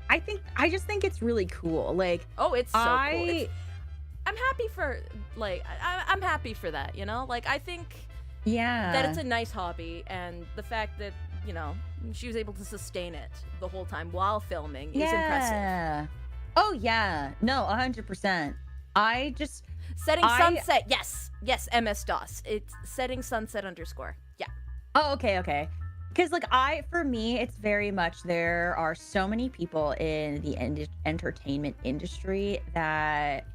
I just think it's really cool. Like, oh, it's so cool. I'm happy for I'm happy for that, you know? Like I think that it's a nice hobby, and the fact that, you know, she was able to sustain it the whole time while filming is impressive. Oh yeah. No, 100%. Setting sunset. Yes, MS-DOS. It's setting sunset _. Yeah. Oh, okay. Because like for me, it's very much, there are so many people in the entertainment industry that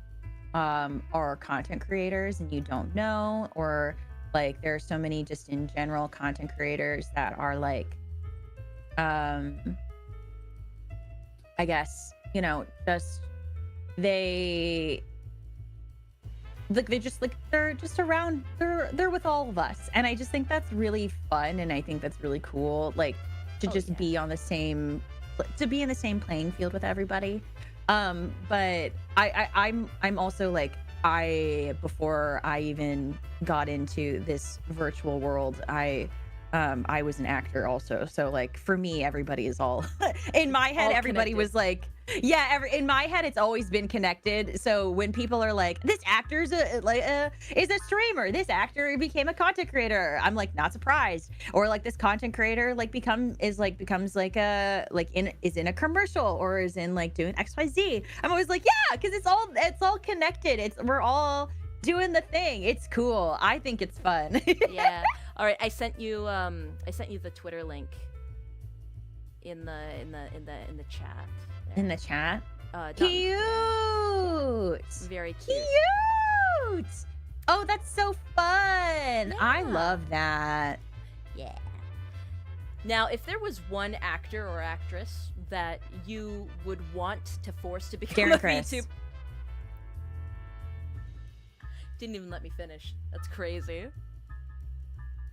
are content creators and you don't know, or like there are so many just in general content creators that are like, I guess, you know, just they're just around, they're with all of us, and I just think that's really fun, and I think that's really cool, like to be on the same, to be in the same playing field with everybody. But I'm also like, before I even got into this virtual world, I was an actor also, so like for me everybody is all in my head, all everybody connected. Was like, yeah, in my head it's always been connected. So when people are like, this actor's is a streamer, this actor became a content creator, I'm like not surprised. Or like this content creator like becomes like is in a commercial or is in like doing XYZ. I'm always like, yeah, because it's all connected. We're all doing the thing. It's cool. I think it's fun. Yeah. All right, I sent you the Twitter link in the chat. There. In the chat? Cute. Very cute. Cute. Oh, that's so fun. Yeah. I love that. Yeah. Now, if there was one actor or actress that you would want to force to become a VTuber, didn't even let me finish. That's crazy.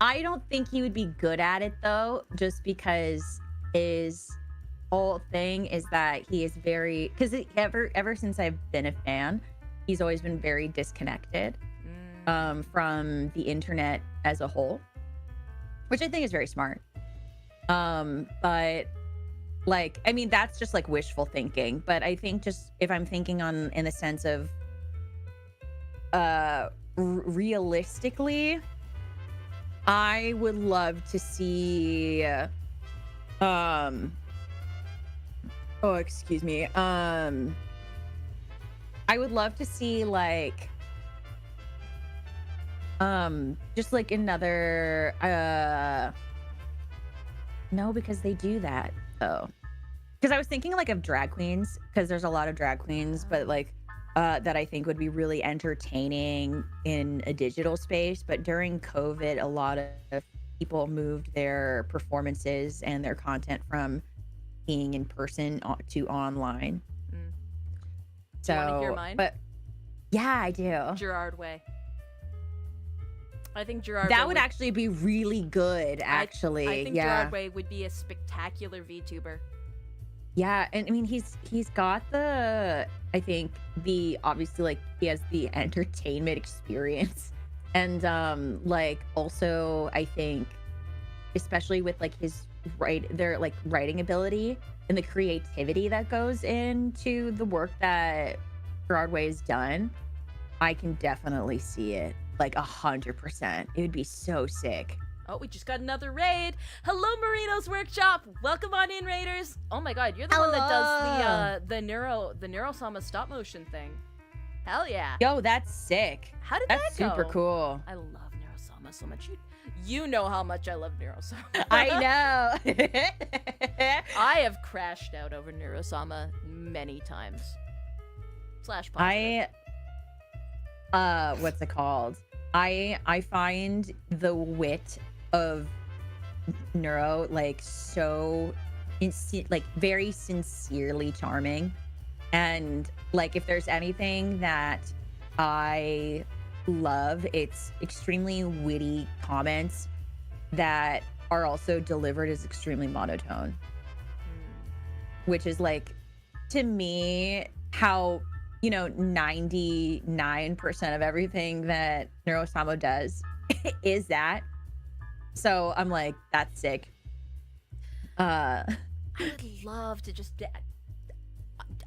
I don't think he would be good at it though, just because his whole thing is that he is very, because ever since I've been a fan, he's always been very disconnected from the internet as a whole, which I think is very smart. But like, I mean, that's just like wishful thinking, but I think just if I'm thinking in the sense of realistically, I would love to see excuse me. I would love to see like just like another no, because they do that though. Because I was thinking like of drag queens, because there's a lot of drag queens, but like that I think would be really entertaining in a digital space. But during COVID, a lot of people moved their performances and their content from being in person to online. Mm. So, Do you want to hear mine? but yeah, I do. Gerard Way. I think Gerard That Way would actually be really good, actually. I think yeah. Gerard Way would be a spectacular VTuber. Yeah, and I mean he's got the, I think, the obviously like he has the entertainment experience. And like also I think especially with like his writing ability and the creativity that goes into the work that Gerard Way has done, I can definitely see it like 100%. It would be so sick. Oh, we just got another raid. Hello, Marino's Workshop. Welcome on in, raiders. Oh my God, you're the one that does the Neurosama stop motion thing. Hell yeah. Yo, that's sick. How did That's that go? super cool. I love Neurosama so much. You know how much I love Neurosama. I know. I have crashed out over Neurosama many times. /positive. What's it called? I find the wit of Neuro like so like very sincerely charming, and like if there's anything that I love, it's extremely witty comments that are also delivered as extremely monotone, which is like, to me, how 99% of everything that Neurosama does is that. So I'm like, that's sick. I would love to just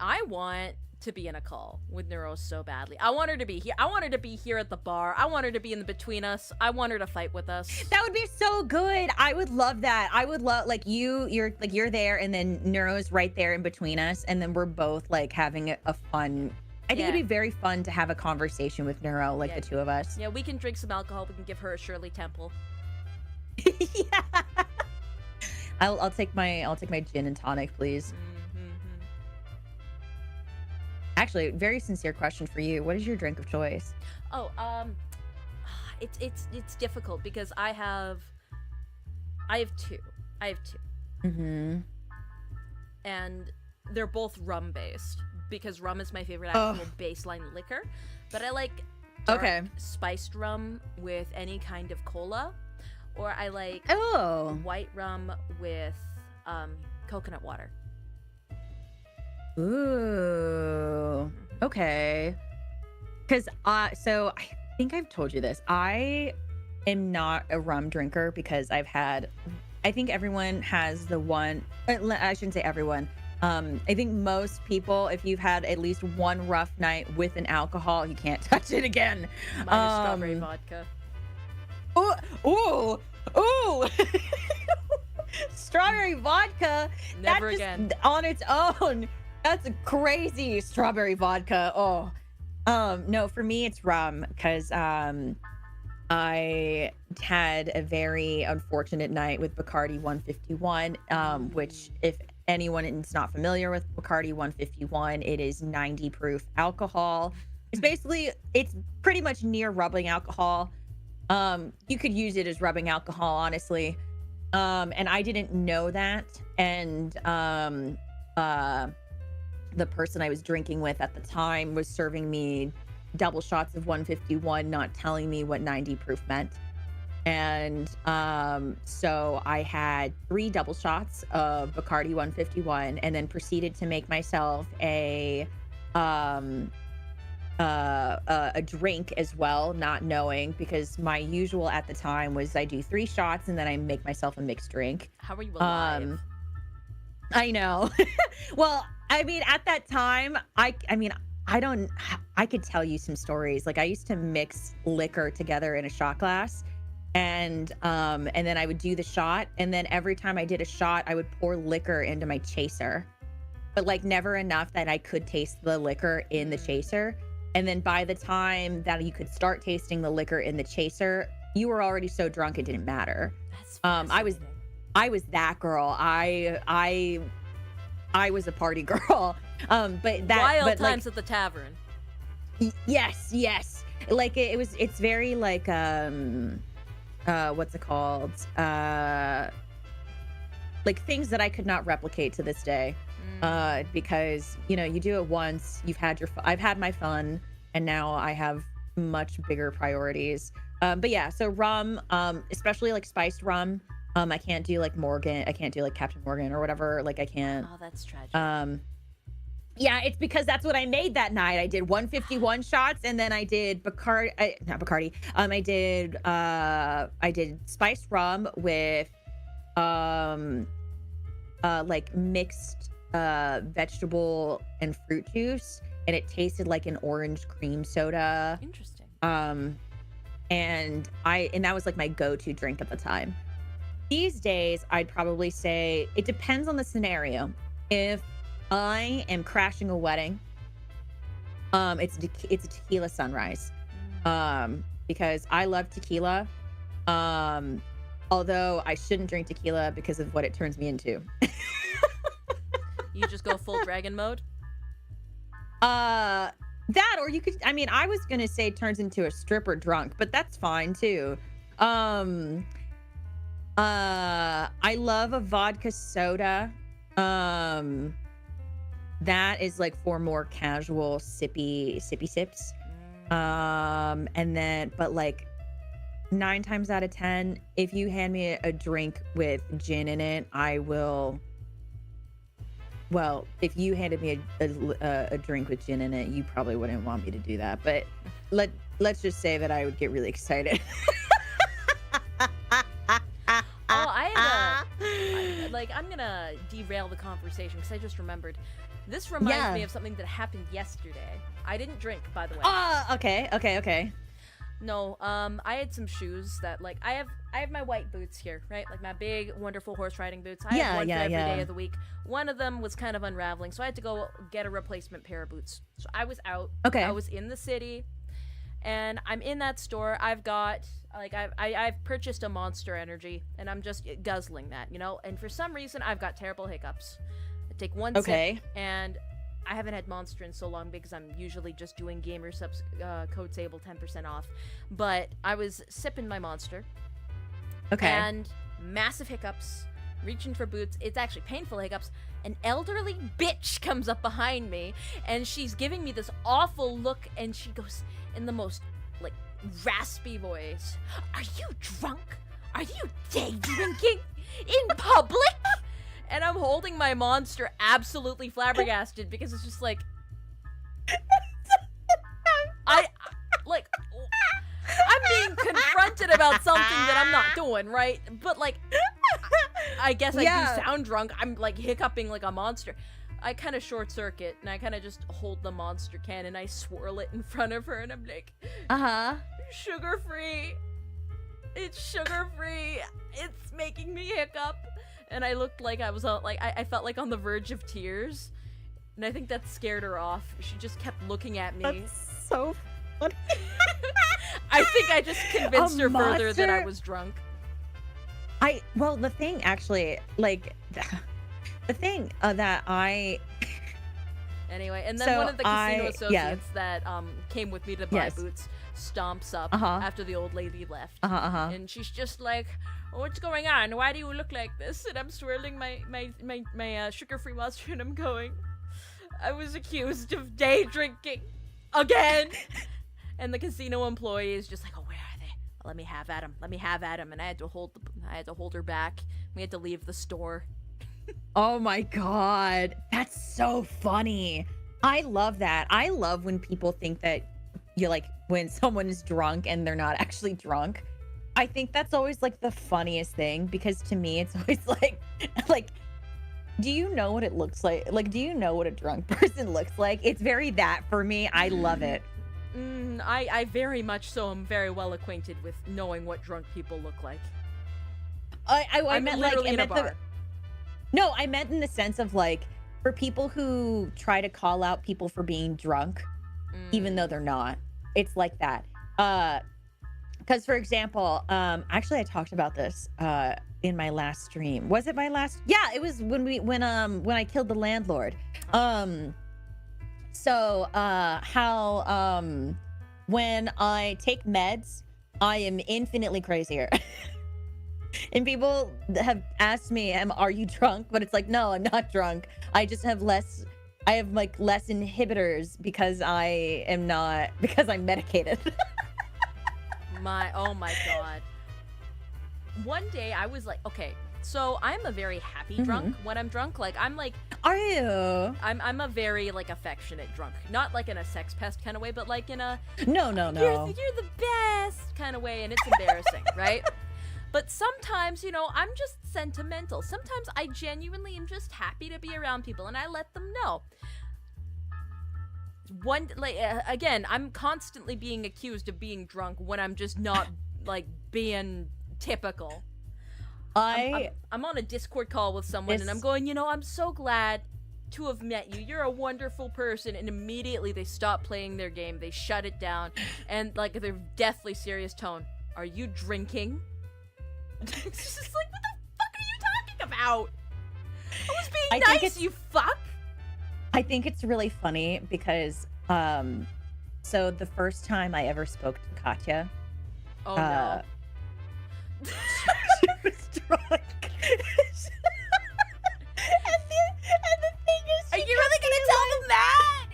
I want to be in a call with Neuro so badly. I want her to be here. I want her to be here at the bar. I want her to be in the between us. I want her to fight with us. That would be so good. I would love that. I would love like you're there and then Neuro's right there in between us, and then we're both like having a fun. I think it'd be very fun to have a conversation with Neuro, like the two of us. Yeah, we can drink some alcohol. We can give her a Shirley Temple. Yeah. I'll take my gin and tonic, please. Actually, very sincere question for you. What is your drink of choice? Oh, it's difficult because I have two. Mm-hmm. And they're both rum based because rum is my favorite actual baseline liquor. But I like dark spiced rum with any kind of cola, or I like white rum with coconut water. Ooh, okay. Because so I think I've told you this. I am not a rum drinker because I think everyone has the one. I shouldn't say everyone. I think most people, if you've had at least one rough night with an alcohol, you can't touch it again. Minus strawberry vodka. Ooh. Strawberry vodka. Never again. On its own. That's crazy. Strawberry vodka. No, for me it's rum because I had a very unfortunate night with Bacardi 151, which if anyone is not familiar with Bacardi 151, it is 90 proof alcohol. It's pretty much near rubbing alcohol. You could use it as rubbing alcohol, honestly. And I didn't know that. And the person I was drinking with at the time was serving me double shots of 151, not telling me what 90 proof meant. And so I had 3 double shots of Bacardi 151 and then proceeded to make myself a drink as well, not knowing, because my usual at the time was I do 3 shots and then I make myself a mixed drink. How are you alive? I know. Well, I mean, at that time, I could tell you some stories. Like I used to mix liquor together in a shot glass, and then I would do the shot, and then every time I did a shot, I would pour liquor into my chaser, but like never enough that I could taste the liquor in the chaser. And then by the time that you could start tasting the liquor in the chaser, you were already so drunk it didn't matter. That's I was that girl. I was a party girl. But that wild times like, at the tavern. Yes. Like it's very like what's it called? Like things that I could not replicate to this day. Because you know, you do it once, I've had my fun, and now I have much bigger priorities. But yeah, so rum, especially like spiced rum. I can't do like Morgan. I can't do like Captain Morgan or whatever. Like I can't. Oh, that's tragic. Yeah, it's because that's what I made that night. I did 151 shots, and then I did not Bacardi. I did spiced rum with like mixed vegetable and fruit juice, and it tasted like an orange cream soda. Interesting. And that was like my go-to drink at the time. These days, I'd probably say it depends on the scenario. If I am crashing a wedding, it's a tequila sunrise, because I love tequila. Although I shouldn't drink tequila because of what it turns me into. You just go full dragon mode? That, or you could, I mean, I was gonna say turns into a stripper drunk, but that's fine too. I love a vodka soda. That is like for more casual sippy sips. And then, but like 9 times out of 10, if you hand me a drink with gin in it, I will. Well, if you handed me a drink with gin in it, you probably wouldn't want me to do that. But let's just say that I would get really excited. I'm gonna derail the conversation because I just remembered. This reminds me of something that happened yesterday. I didn't drink, by the way. Okay. No, I had some shoes that, like, I have my white boots here, right? Like my big, wonderful horse riding boots. I have one for every day of the week. One of them was kind of unraveling, so I had to go get a replacement pair of boots. So I was out. Okay. I was in the city, and I'm in that store. I've got, like, I've purchased a Monster Energy, and I'm just guzzling that, you know? And for some reason, I've got terrible hiccups. I take one sip, and I haven't had Monster in so long because I'm usually just doing Gamer Subs code Sable 10% off. But I was sipping my Monster. Okay. And massive hiccups, reaching for boots. It's actually painful hiccups. An elderly bitch comes up behind me, and she's giving me this awful look, and she goes in the most, like, raspy voice, "Are you drunk? Are you day drinking in public?" And I'm holding my Monster absolutely flabbergasted because it's just like, I'm being confronted about something that I'm not doing, right? But, like, I guess I do sound drunk. I'm, like, hiccuping like a monster. I kind of short circuit, and I kind of just hold the Monster can, and I swirl it in front of her, and I'm like, sugar-free. It's sugar-free. It's making me hiccup. And I looked like I was I felt like on the verge of tears, and I think that scared her off. She just kept looking at me. That's so funny. I think I just convinced her further that I was drunk. Well, the thing actually, like, the thing that I. Anyway, and then one of the casino associates that came with me to buy boots stomps up after the old lady left, and she's just like, "What's going on? Why do you look like this?" And I'm swirling my sugar-free Monster, and I'm going, "I was accused of day drinking again." And the casino employee is just like, "Oh, where are they? Let me have at him. Let me have at him." And I had to hold her back. We had to leave the store. Oh my god, that's so funny. I love that. I love when people think that you, like, when someone is drunk and they're not actually drunk. I think that's always, like, the funniest thing, because to me it's always like, do you know what it looks like? Like, do you know what a drunk person looks like? It's very that for me. I love it. I very much so am very well acquainted with knowing what drunk people look like. I meant literally like, in a bar. No, I meant in the sense of, like, for people who try to call out people for being drunk, even though they're not. It's like that. Because, for example, actually I talked about this in my last stream. Was it my last? Yeah, it was when I killed the landlord. So how when I take meds, I am infinitely crazier. And people have asked me, are you drunk? But it's like, no, I'm not drunk. I just have less inhibitors because I'm medicated. Oh my god. One day I was like, okay, so I'm a very happy drunk when I'm drunk. Like, I'm like, are you? I'm a very like affectionate drunk, not like in a sex pest kind of way, but like in a no. You're the best kind of way, and it's embarrassing, right? But sometimes, I'm just sentimental. Sometimes I genuinely am just happy to be around people, and I let them know. Again, I'm constantly being accused of being drunk when I'm just not like being typical. I'm on a Discord call with someone, and I'm going, I'm so glad to have met you. You're a wonderful person. And immediately they stop playing their game. They shut it down, and like their deathly serious tone. Are you drinking? It's just like, what the fuck are you talking about? I was being nice, you fuck. I think it's really funny because, so the first time I ever spoke to Katya, oh no, she was drunk. and the thing is, are you really gonna tell them that?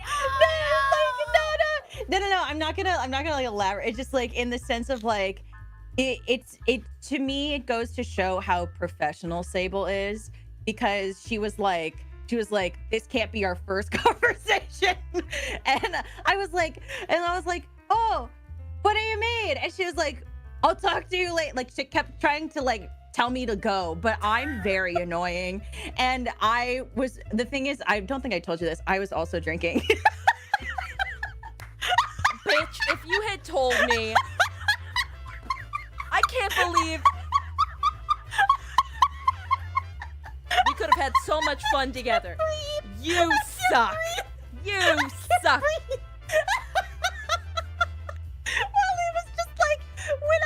No. I'm not gonna like elaborate. It's just like in the sense of like, it to me, it goes to show how professional Sable is, because she was like, this can't be our first conversation. And I was like, oh, what do you mean? And she was like, I'll talk to you later. Like, she kept trying to like tell me to go, but I'm very annoying. And the thing is, I don't think I told you this, I was also drinking. Bitch, if you had told me, I can't believe we could have had so much fun together. You suck. You suck. Well, it was just like when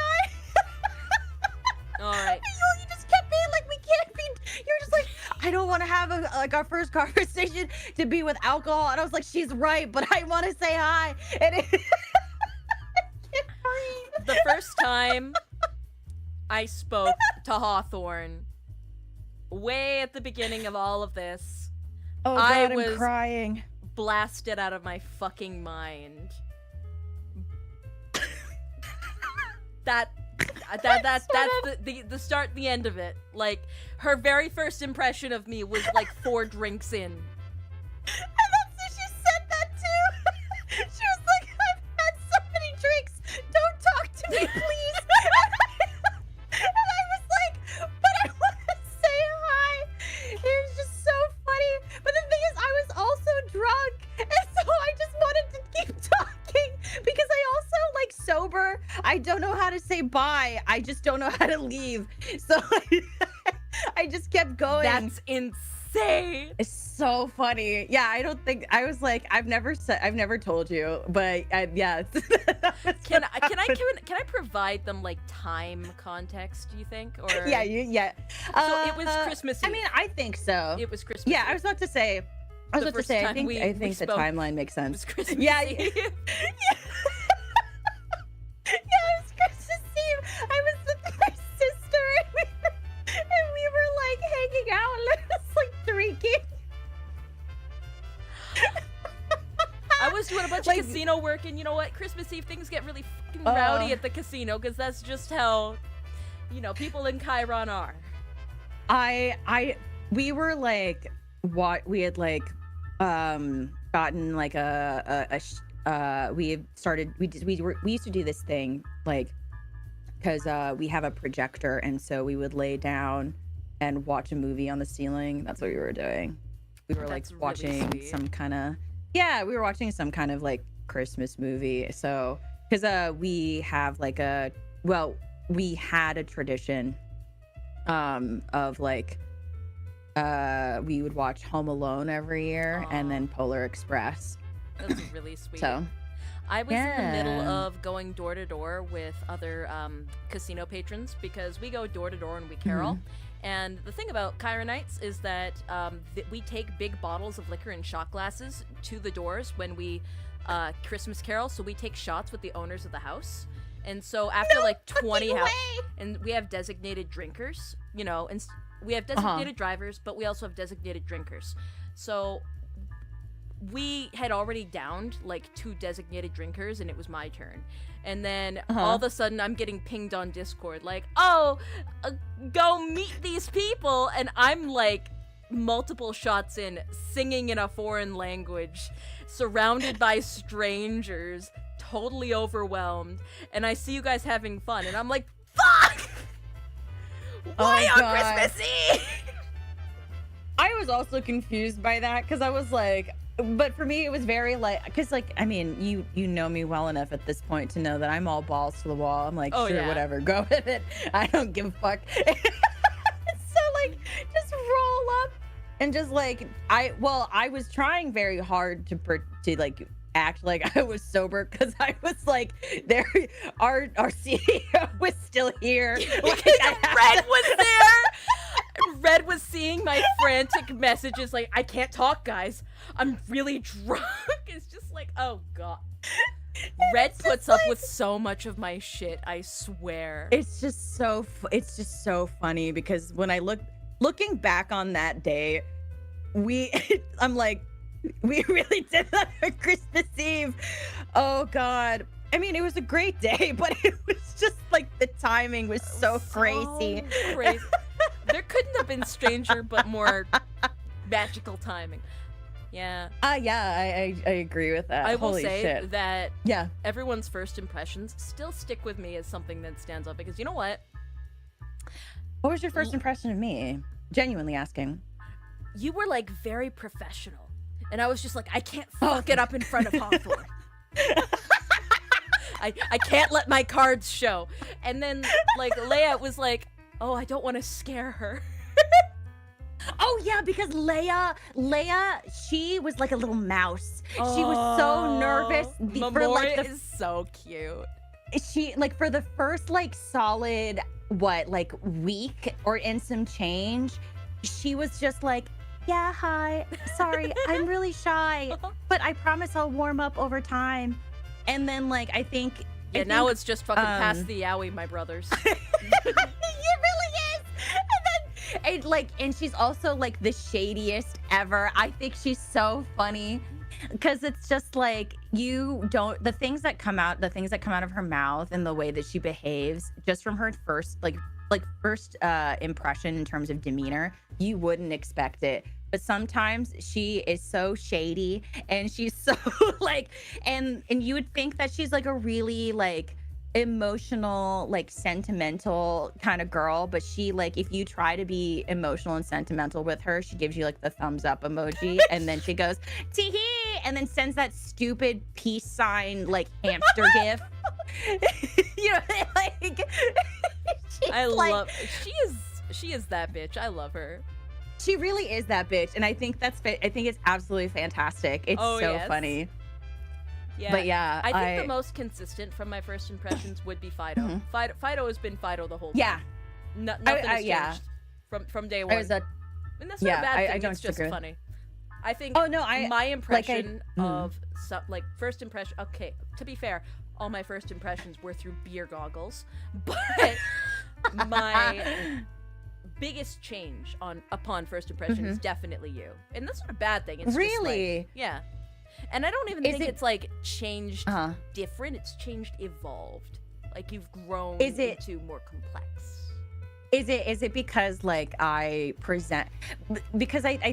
all right. You just kept being like, we can't be. You're just like, I don't want to have our first conversation to be with alcohol. And I was like, she's right, but I want to say hi. And I can't breathe. The first time I spoke to Hawthorne, way at the beginning of all of this, oh God, I I'm was crying. Blasted out of my fucking mind. That's the start, the end of it. Like, her very first impression of me was like 4 drinks in. And that's she said that too. She was like, I've had so many drinks. Don't talk to me, please. And I was like, but I want to say hi. It was just so funny. But the thing is, I was also drunk, and so I just wanted to keep talking because I also like sober. I don't know how to say bye. I just don't know how to leave. So I just kept going. That's insane. It's so funny. Yeah, I don't think I was like, I've never told you, but yeah. Can I provide them like time context, do you think? Or yeah. So it was Christmas Eve. I mean, I think so. It was Christmas Yeah, Eve. I was about to say I think the timeline makes sense. It was Christmas yeah. Eve. Yeah. Yeah, it was Christmas Eve. I was with my sister, and we were like hanging out and just like drinking. I was doing a bunch of casino work, and you know what? Christmas Eve things get really fucking rowdy at the casino, because that's just how, people in Chiron are. We were like, what we had like, gotten like we used to do this thing like, because we have a projector, and so we would lay down and watch a movie on the ceiling. That's what we were doing. We were like watching some kind of we were watching some kind of like Christmas movie. So because we have like we had a tradition of like we would watch Home Alone every year. Aww. And then Polar Express. That's really sweet. So I was in the middle of going door to door with other casino patrons, because we go door to door and we carol. Mm-hmm. And the thing about Chiron Nights is that we take big bottles of liquor and shot glasses to the doors when we Christmas carol. So we take shots with the owners of the house. And so after like 20 fucking hours, way. and we have designated drinkers, you know, and we have designated drivers, but we also have designated drinkers. So we had already downed like 2 designated drinkers, and it was my turn. And then all of a sudden I'm getting pinged on Discord like, oh, go meet these people. And I'm like multiple shots in, singing in a foreign language, surrounded by strangers, totally overwhelmed. And I see you guys having fun, and I'm like, fuck! Why on Christmas Eve? I was also confused by that because I was like, but for me it was very like, because like, I mean, you know me well enough at this point to know that I'm all balls to the wall. I'm like, sure, whatever, go with it. I don't give a fuck. So like, just roll up and just like, I was trying very hard to like act like I was sober, because I was like, there, our CEO was still here. Like, Red was there. Red was seeing my frantic messages like, I can't talk, guys. I'm really drunk. It's just like, oh god. Red puts up with so much of my shit, I swear. It's just so funny because when I looking back on that day, I'm like, we really did that for Christmas Eve. Oh god. I mean, it was a great day, but it was just like the timing was so crazy. There couldn't have been stranger but more magical timing. Yeah. Yeah, I agree with that. I will Holy say shit. that yeah, everyone's first impressions still stick with me as something that stands out, because you know what? What was your first impression of me? Genuinely asking. You were like very professional, and I was just like, I can't fuck it up in front of Hawthorne. I can't let my cards show. And then like Leia was like, oh, I don't want to scare her. Oh yeah, because Leia, she was like a little mouse. She was so nervous. Memoria is so cute. She, like, for the first like solid week or in some change, she was just like, yeah, hi, sorry, I'm really shy, but I promise I'll warm up over time. And then like I think now it's just fucking past the owie, my brothers. It really is. And she's also like the shadiest ever. I think she's so funny because it's just like, the things that come out of her mouth and the way that she behaves just from her first impression in terms of demeanor, you wouldn't expect it. But sometimes she is so shady, and she's so like, and you would think that she's like a really like emotional, like sentimental kind of girl, but she, like, if you try to be emotional and sentimental with her, she gives you like the thumbs up emoji, and then she goes tee-hee, and then sends that stupid peace sign like hamster gif. You know, like she is that bitch. I love her. She really is that bitch, and I think it's absolutely fantastic. It's so funny. Yeah, but yeah, I think the most consistent from my first impressions would be Fido. Mm-hmm. Fido has been Fido the whole time. Yeah, nothing has changed from day one. And that's not a bad thing. I don't it's just funny. I think. Oh no, my impression of first impression. Okay, to be fair, all my first impressions were through beer goggles, but my biggest change upon first impression is definitely you, and that's not a bad thing. It's really, just like, yeah. And I don't even think it's like changed different. It's changed evolved. Like you've grown into more complex. Is it because like I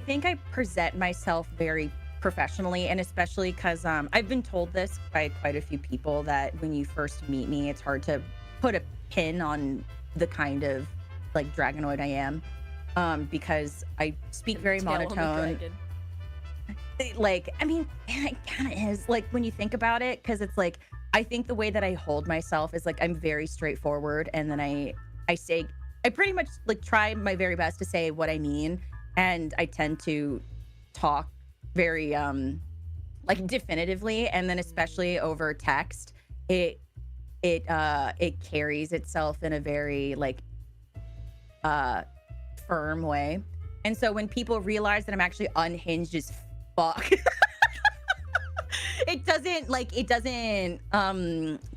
think I present myself very professionally, and especially because I've been told this by quite a few people that when you first meet me, it's hard to put a pin on the kind of like Dragonoid I am, because I speak very monotone. Like, I mean, it kind of is, like, when you think about it, because it's like, I think the way that I hold myself is like, I'm very straightforward, and then I pretty much like try my very best to say what I mean, and I tend to talk very like definitively, and then especially over text, it carries itself in a very like firm way. And so when people realize that I'm actually unhinged as fuck, it doesn't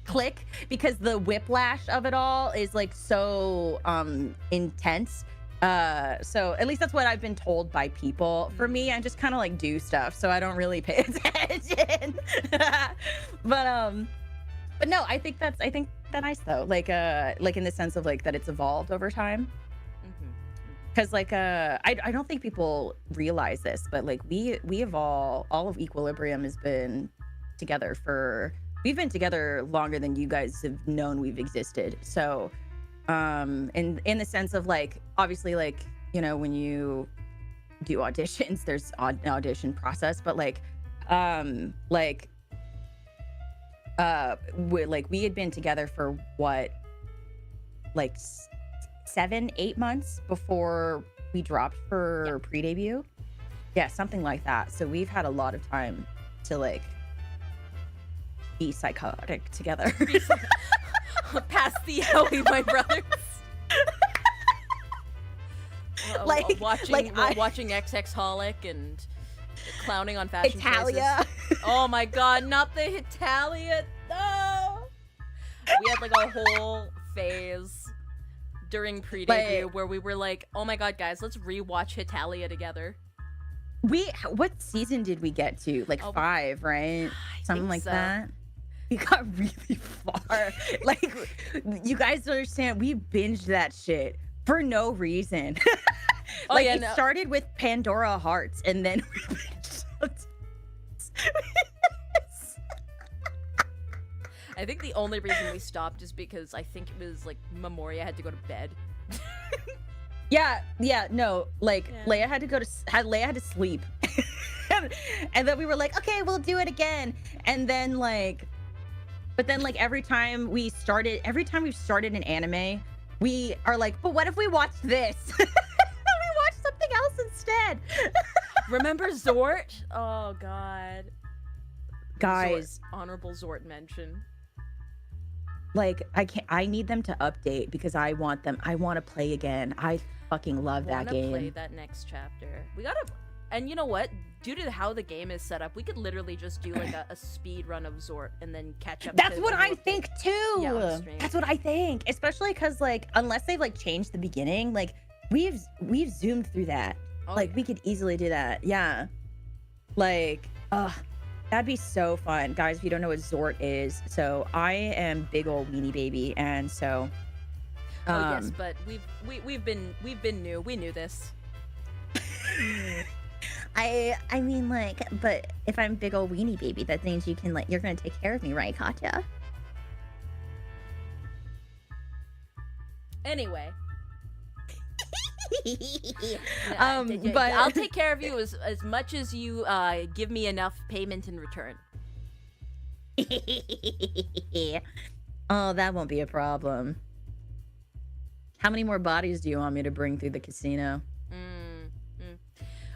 click because the whiplash of it all is like so intense. So at least that's what I've been told by people. For me, I just kind of like do stuff, so I don't really pay attention. But no, I think that's nice though. Like in the sense of like that it's evolved over time. Because like I don't think people realize this, but like we have all of Equilibrium has been together we've been together longer than you guys have known we've existed. So in the sense of like obviously like, you know, when you do auditions, there's an audition process, but like we had been together for what, like 7-8 months before we dropped for pre-debut. Yeah, something like that. So we've had a lot of time to like be psychotic together. Past the Howie, my brothers. Watching XXholic and clowning on fashion Italia. choices. Oh my god, not the Italia. No. We had like a whole phase during pre-debut where we were like, oh my god, guys, let's rewatch Italia together. What season did we get to? Like 5, right? Something like that. We got really far. Like, you guys don't understand, we binged that shit for no reason. Started with Pandora Hearts, and then we binged. I think the only reason we stopped is because I think it was like Memoria had to go to bed. Leia had to sleep. And then we were like, okay, we'll do it again. And then but then every time we've started an anime, we are like, but what if we watch this? We watch something else instead. Remember Zort? Oh god. Guys, honorable Zort mention. Like, I need them to update because I want to play again. I fucking love that game. Play that next chapter. We gotta, and you know what? Due to how the game is set up, we could literally just do like a speed run of Zort and then catch up. That's what I think too. Yeah, that's what I think, especially because like unless they've like changed the beginning, like we've zoomed through that. We could easily do that. Yeah, like that'd be so fun. Guys, if you don't know what Zort is, so I am big old weenie baby, and so yes, but we've been new. We knew this. I mean, like, but if I'm big old weenie baby, that means you can you're gonna take care of me, right, Katya? Anyway. But I'll take care of you as much as you give me enough payment in return. Oh, that won't be a problem. How many more bodies do you want me to bring through the casino?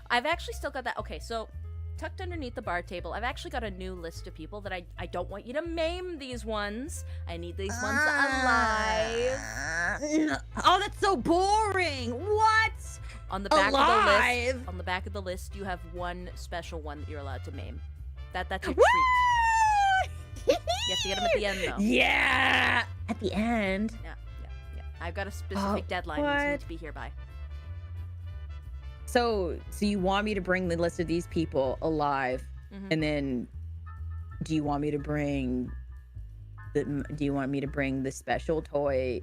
I've actually still got that. Okay, so tucked underneath the bar table, I've actually got a new list of people that I don't want you to maim these ones. I need these ones alive. Oh, that's so boring. What? On the back of the list, you have one special one that you're allowed to maim. That's your treat. You have to get them at the end, though. Yeah, at the end. Yeah. I've got a specific deadline you need to be here by. So you want me to bring the list of these people alive, and then do you want me to bring the special toy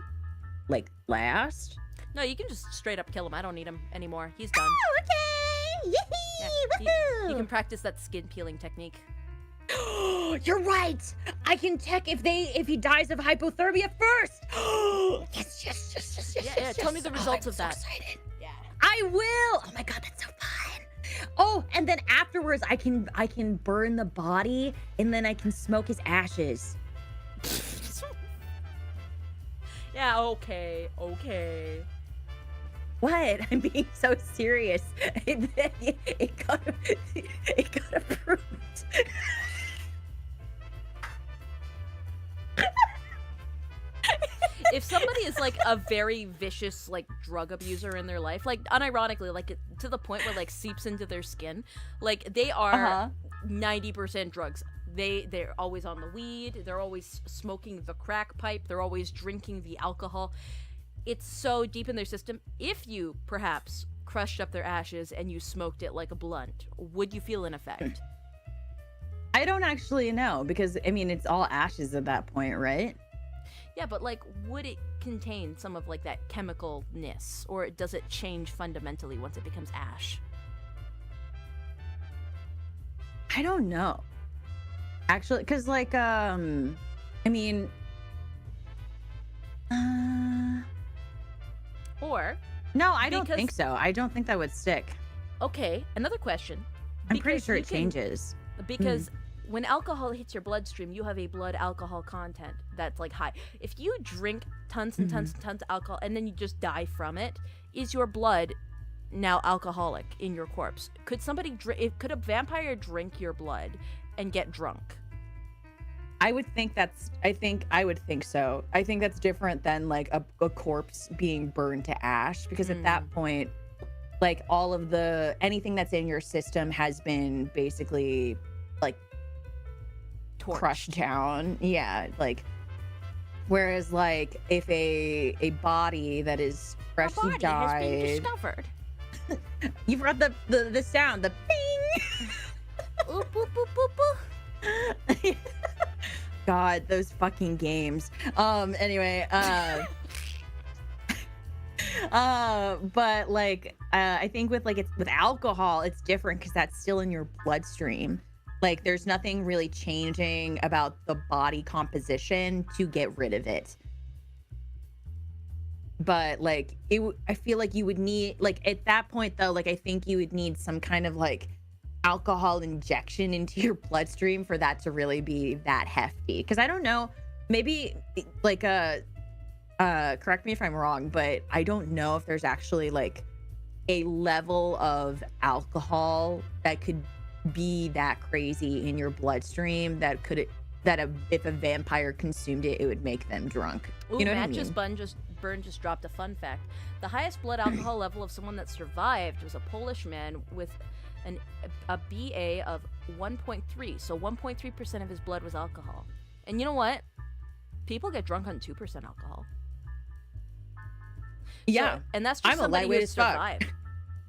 like last? No, you can just straight up kill him. I don't need him anymore. He's done. Oh, okay. Yee-hee, woohoo! You can practice that skin peeling technique. You're right. I can check if he dies of hypothermia first. Yes. Yeah. Tell me the results of that. So excited. Yeah. I will. Oh my god, that's so fun. Oh, and then afterwards I can burn the body and then I can smoke his ashes. Yeah, okay. What? I'm being so serious. It got approved. If somebody is like a very vicious like drug abuser in their life, like unironically, like to the point where like seeps into their skin, like they are 90% drugs. they're always on the weed, they're always smoking the crack pipe, they're always drinking the alcohol. It's so deep in their system. If you perhaps crushed up their ashes and you smoked it like a blunt, would you feel an effect? I don't actually know, because I mean it's all ashes at that point, right? Yeah, but like, would it contain some of like that chemicalness, or does it change fundamentally once it becomes ash? I don't know. Actually, because like I mean Or no, I don't think so. I don't think that would stick. okay, another question. I'm pretty Because sure you it can- changes. Because when alcohol hits your bloodstream, you have a blood alcohol content that's like high. If you drink tons and tons and tons of alcohol and then you just die from it, is your blood now alcoholic in your corpse? Could could a vampire drink your blood and get drunk? I would think I would think so. I think that's different than like a corpse being burned to ash, because at that point, like all of anything that's in your system has been basically like Torched. crushed down. Yeah, like whereas like if a body that is Our freshly body has been died, discovered. you've heard the sound, the ping. Oop, oop, oop, oop, oop. God, those fucking games. Anyway, but like I think with alcohol, it's different because that's still in your bloodstream. Like there's nothing really changing about the body composition to get rid of it. But like I feel like you would need, like at that point though, like I think you would need some kind of like alcohol injection into your bloodstream for that to really be that hefty. Because I don't know, maybe like correct me if I'm wrong, but I don't know if there's actually like a level of alcohol that could be that crazy in your bloodstream that if a vampire consumed it, it would make them drunk. Ooh, You know what I Matches mean? Burn just dropped a fun fact. The highest blood alcohol level of someone that survived was a Polish man with a BA of 1.3. So 1.3% of his blood was alcohol. And you know what? People get drunk on 2% alcohol. Yeah. So, and that's just I'm a somebody lightweight who as fuck. survived.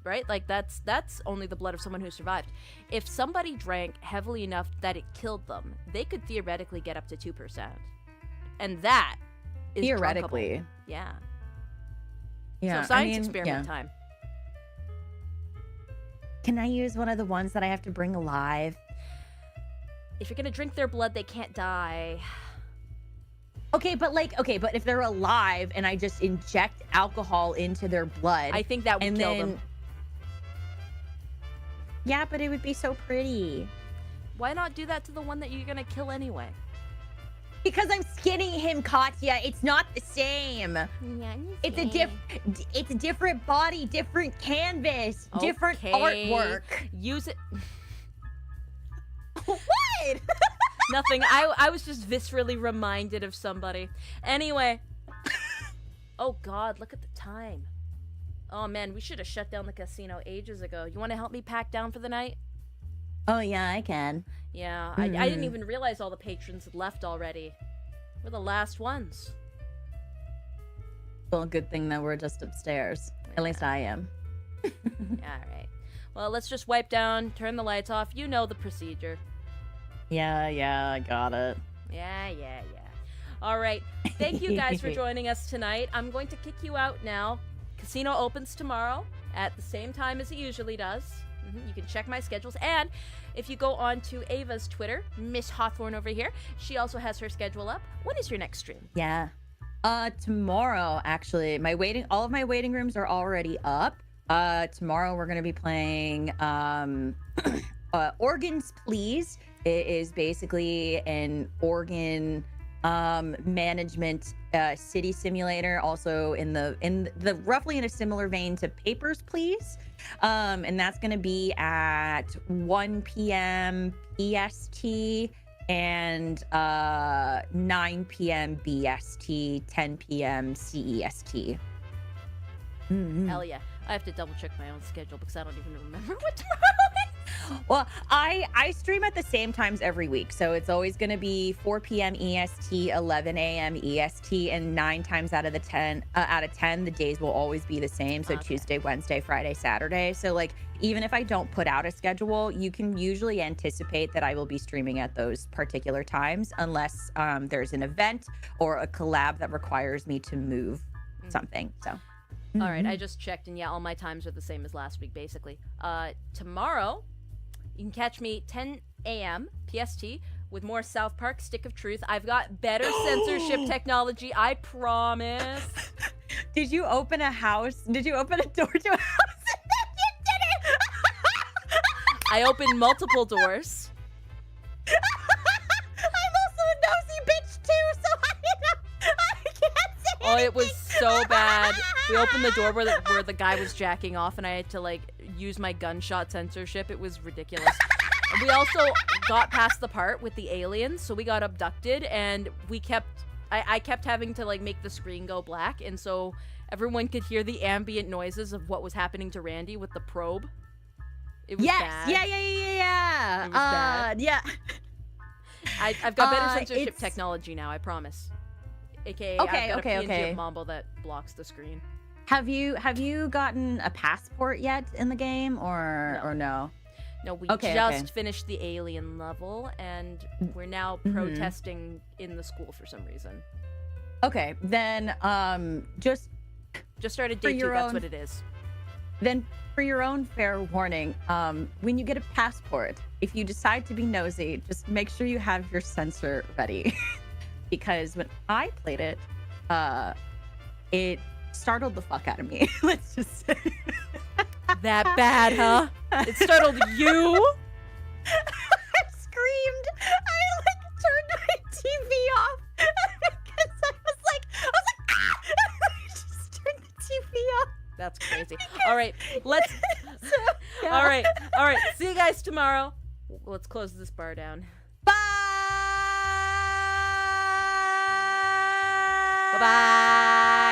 Right? Like that's only the blood of someone who survived. If somebody drank heavily enough that it killed them, they could theoretically get up to 2%. And that is Theoretically. drunkable. Yeah. Yeah. So science experiment yeah. time. Can I use one of the ones that I have to bring alive? If you're gonna drink their blood, they can't die. Okay, but if they're alive and I just inject alcohol into their blood, I think that would and kill then them. yeah, but it would be so pretty. Why not do that to the one that you're gonna kill anyway? Because I'm skinning him, Katya. It's not the same. It's a different body, different canvas, different Okay. artwork. Use it. What? Nothing. I was just viscerally reminded of somebody. Anyway. Oh God, look at the time. Oh man, we should have shut down the casino ages ago. You want to help me pack down for the night? Oh yeah, I can. Yeah, I didn't even realize all the patrons had left already. We're the last ones. Well, good thing that we're just upstairs. At least I am. All right. Well, let's just wipe down, turn the lights off. You know the procedure. Yeah, I got it. Yeah. All right. Thank you guys for joining us tonight. I'm going to kick you out now. Casino opens tomorrow at the same time as it usually does. You can check my schedules. And if you go on to Ava's Twitter, Miss Hawthorne over here, she also has her schedule up. When is your next stream? Yeah. Tomorrow, actually, all of my waiting rooms are already up. Tomorrow we're gonna be playing Organs Please. It is basically an organ management city simulator, also in the roughly in a similar vein to Papers, Please. And that's gonna be at 1 p.m. EST and 9 p.m. BST, 10 p.m. CEST. Hell yeah. I have to double check my own schedule because I don't even remember what tomorrow is. Well, I stream at the same times every week, so it's always going to be 4 p.m. EST, 11 a.m. EST, and 9 times out of 10, the days will always be the same. So Okay. Tuesday, Wednesday, Friday, Saturday. So like, even if I don't put out a schedule, you can usually anticipate that I will be streaming at those particular times, unless there's an event or a collab that requires me to move something. So. All right, I just checked, and yeah, all my times are the same as last week, basically. Tomorrow, you can catch me 10 a.m. PST with more South Park Stick of Truth. I've got better censorship technology, I promise. Did you open a house? Did you open a door to a house and then you did it? I opened multiple doors. I'm also a nosy bitch too, so I can't say Oh, it was anything. so bad. We opened the door where the guy was jacking off, and I had to like use my gunshot censorship. It was ridiculous. And we also got past the part with the aliens, so we got abducted, and I kept having to like make the screen go black, and so everyone could hear the ambient noises of what was happening to Randy with the probe. It was bad. Yeah. It was bad. Yeah. I've got better censorship it's- technology now, I promise. AKA, Okay, I've got a PNG okay. of Mambo that blocks the screen. Have you gotten a passport yet in the game or no? No, we Okay, just okay. finished the alien level, and we're now protesting in the school for some reason. Okay, then just Started For day 2, your that's own- what it is. then for your own fair warning, when you get a passport, if you decide to be nosy, just make sure you have your sensor ready. Because when I played it, it startled the fuck out of me. Let's just say. That bad, huh? It startled you? I screamed. I like turned my TV off because I was like, ah! I just turned the TV off. That's crazy. All right, let's. So, yeah. All right. See you guys tomorrow. Let's close this bar down. Bye. Bye bye.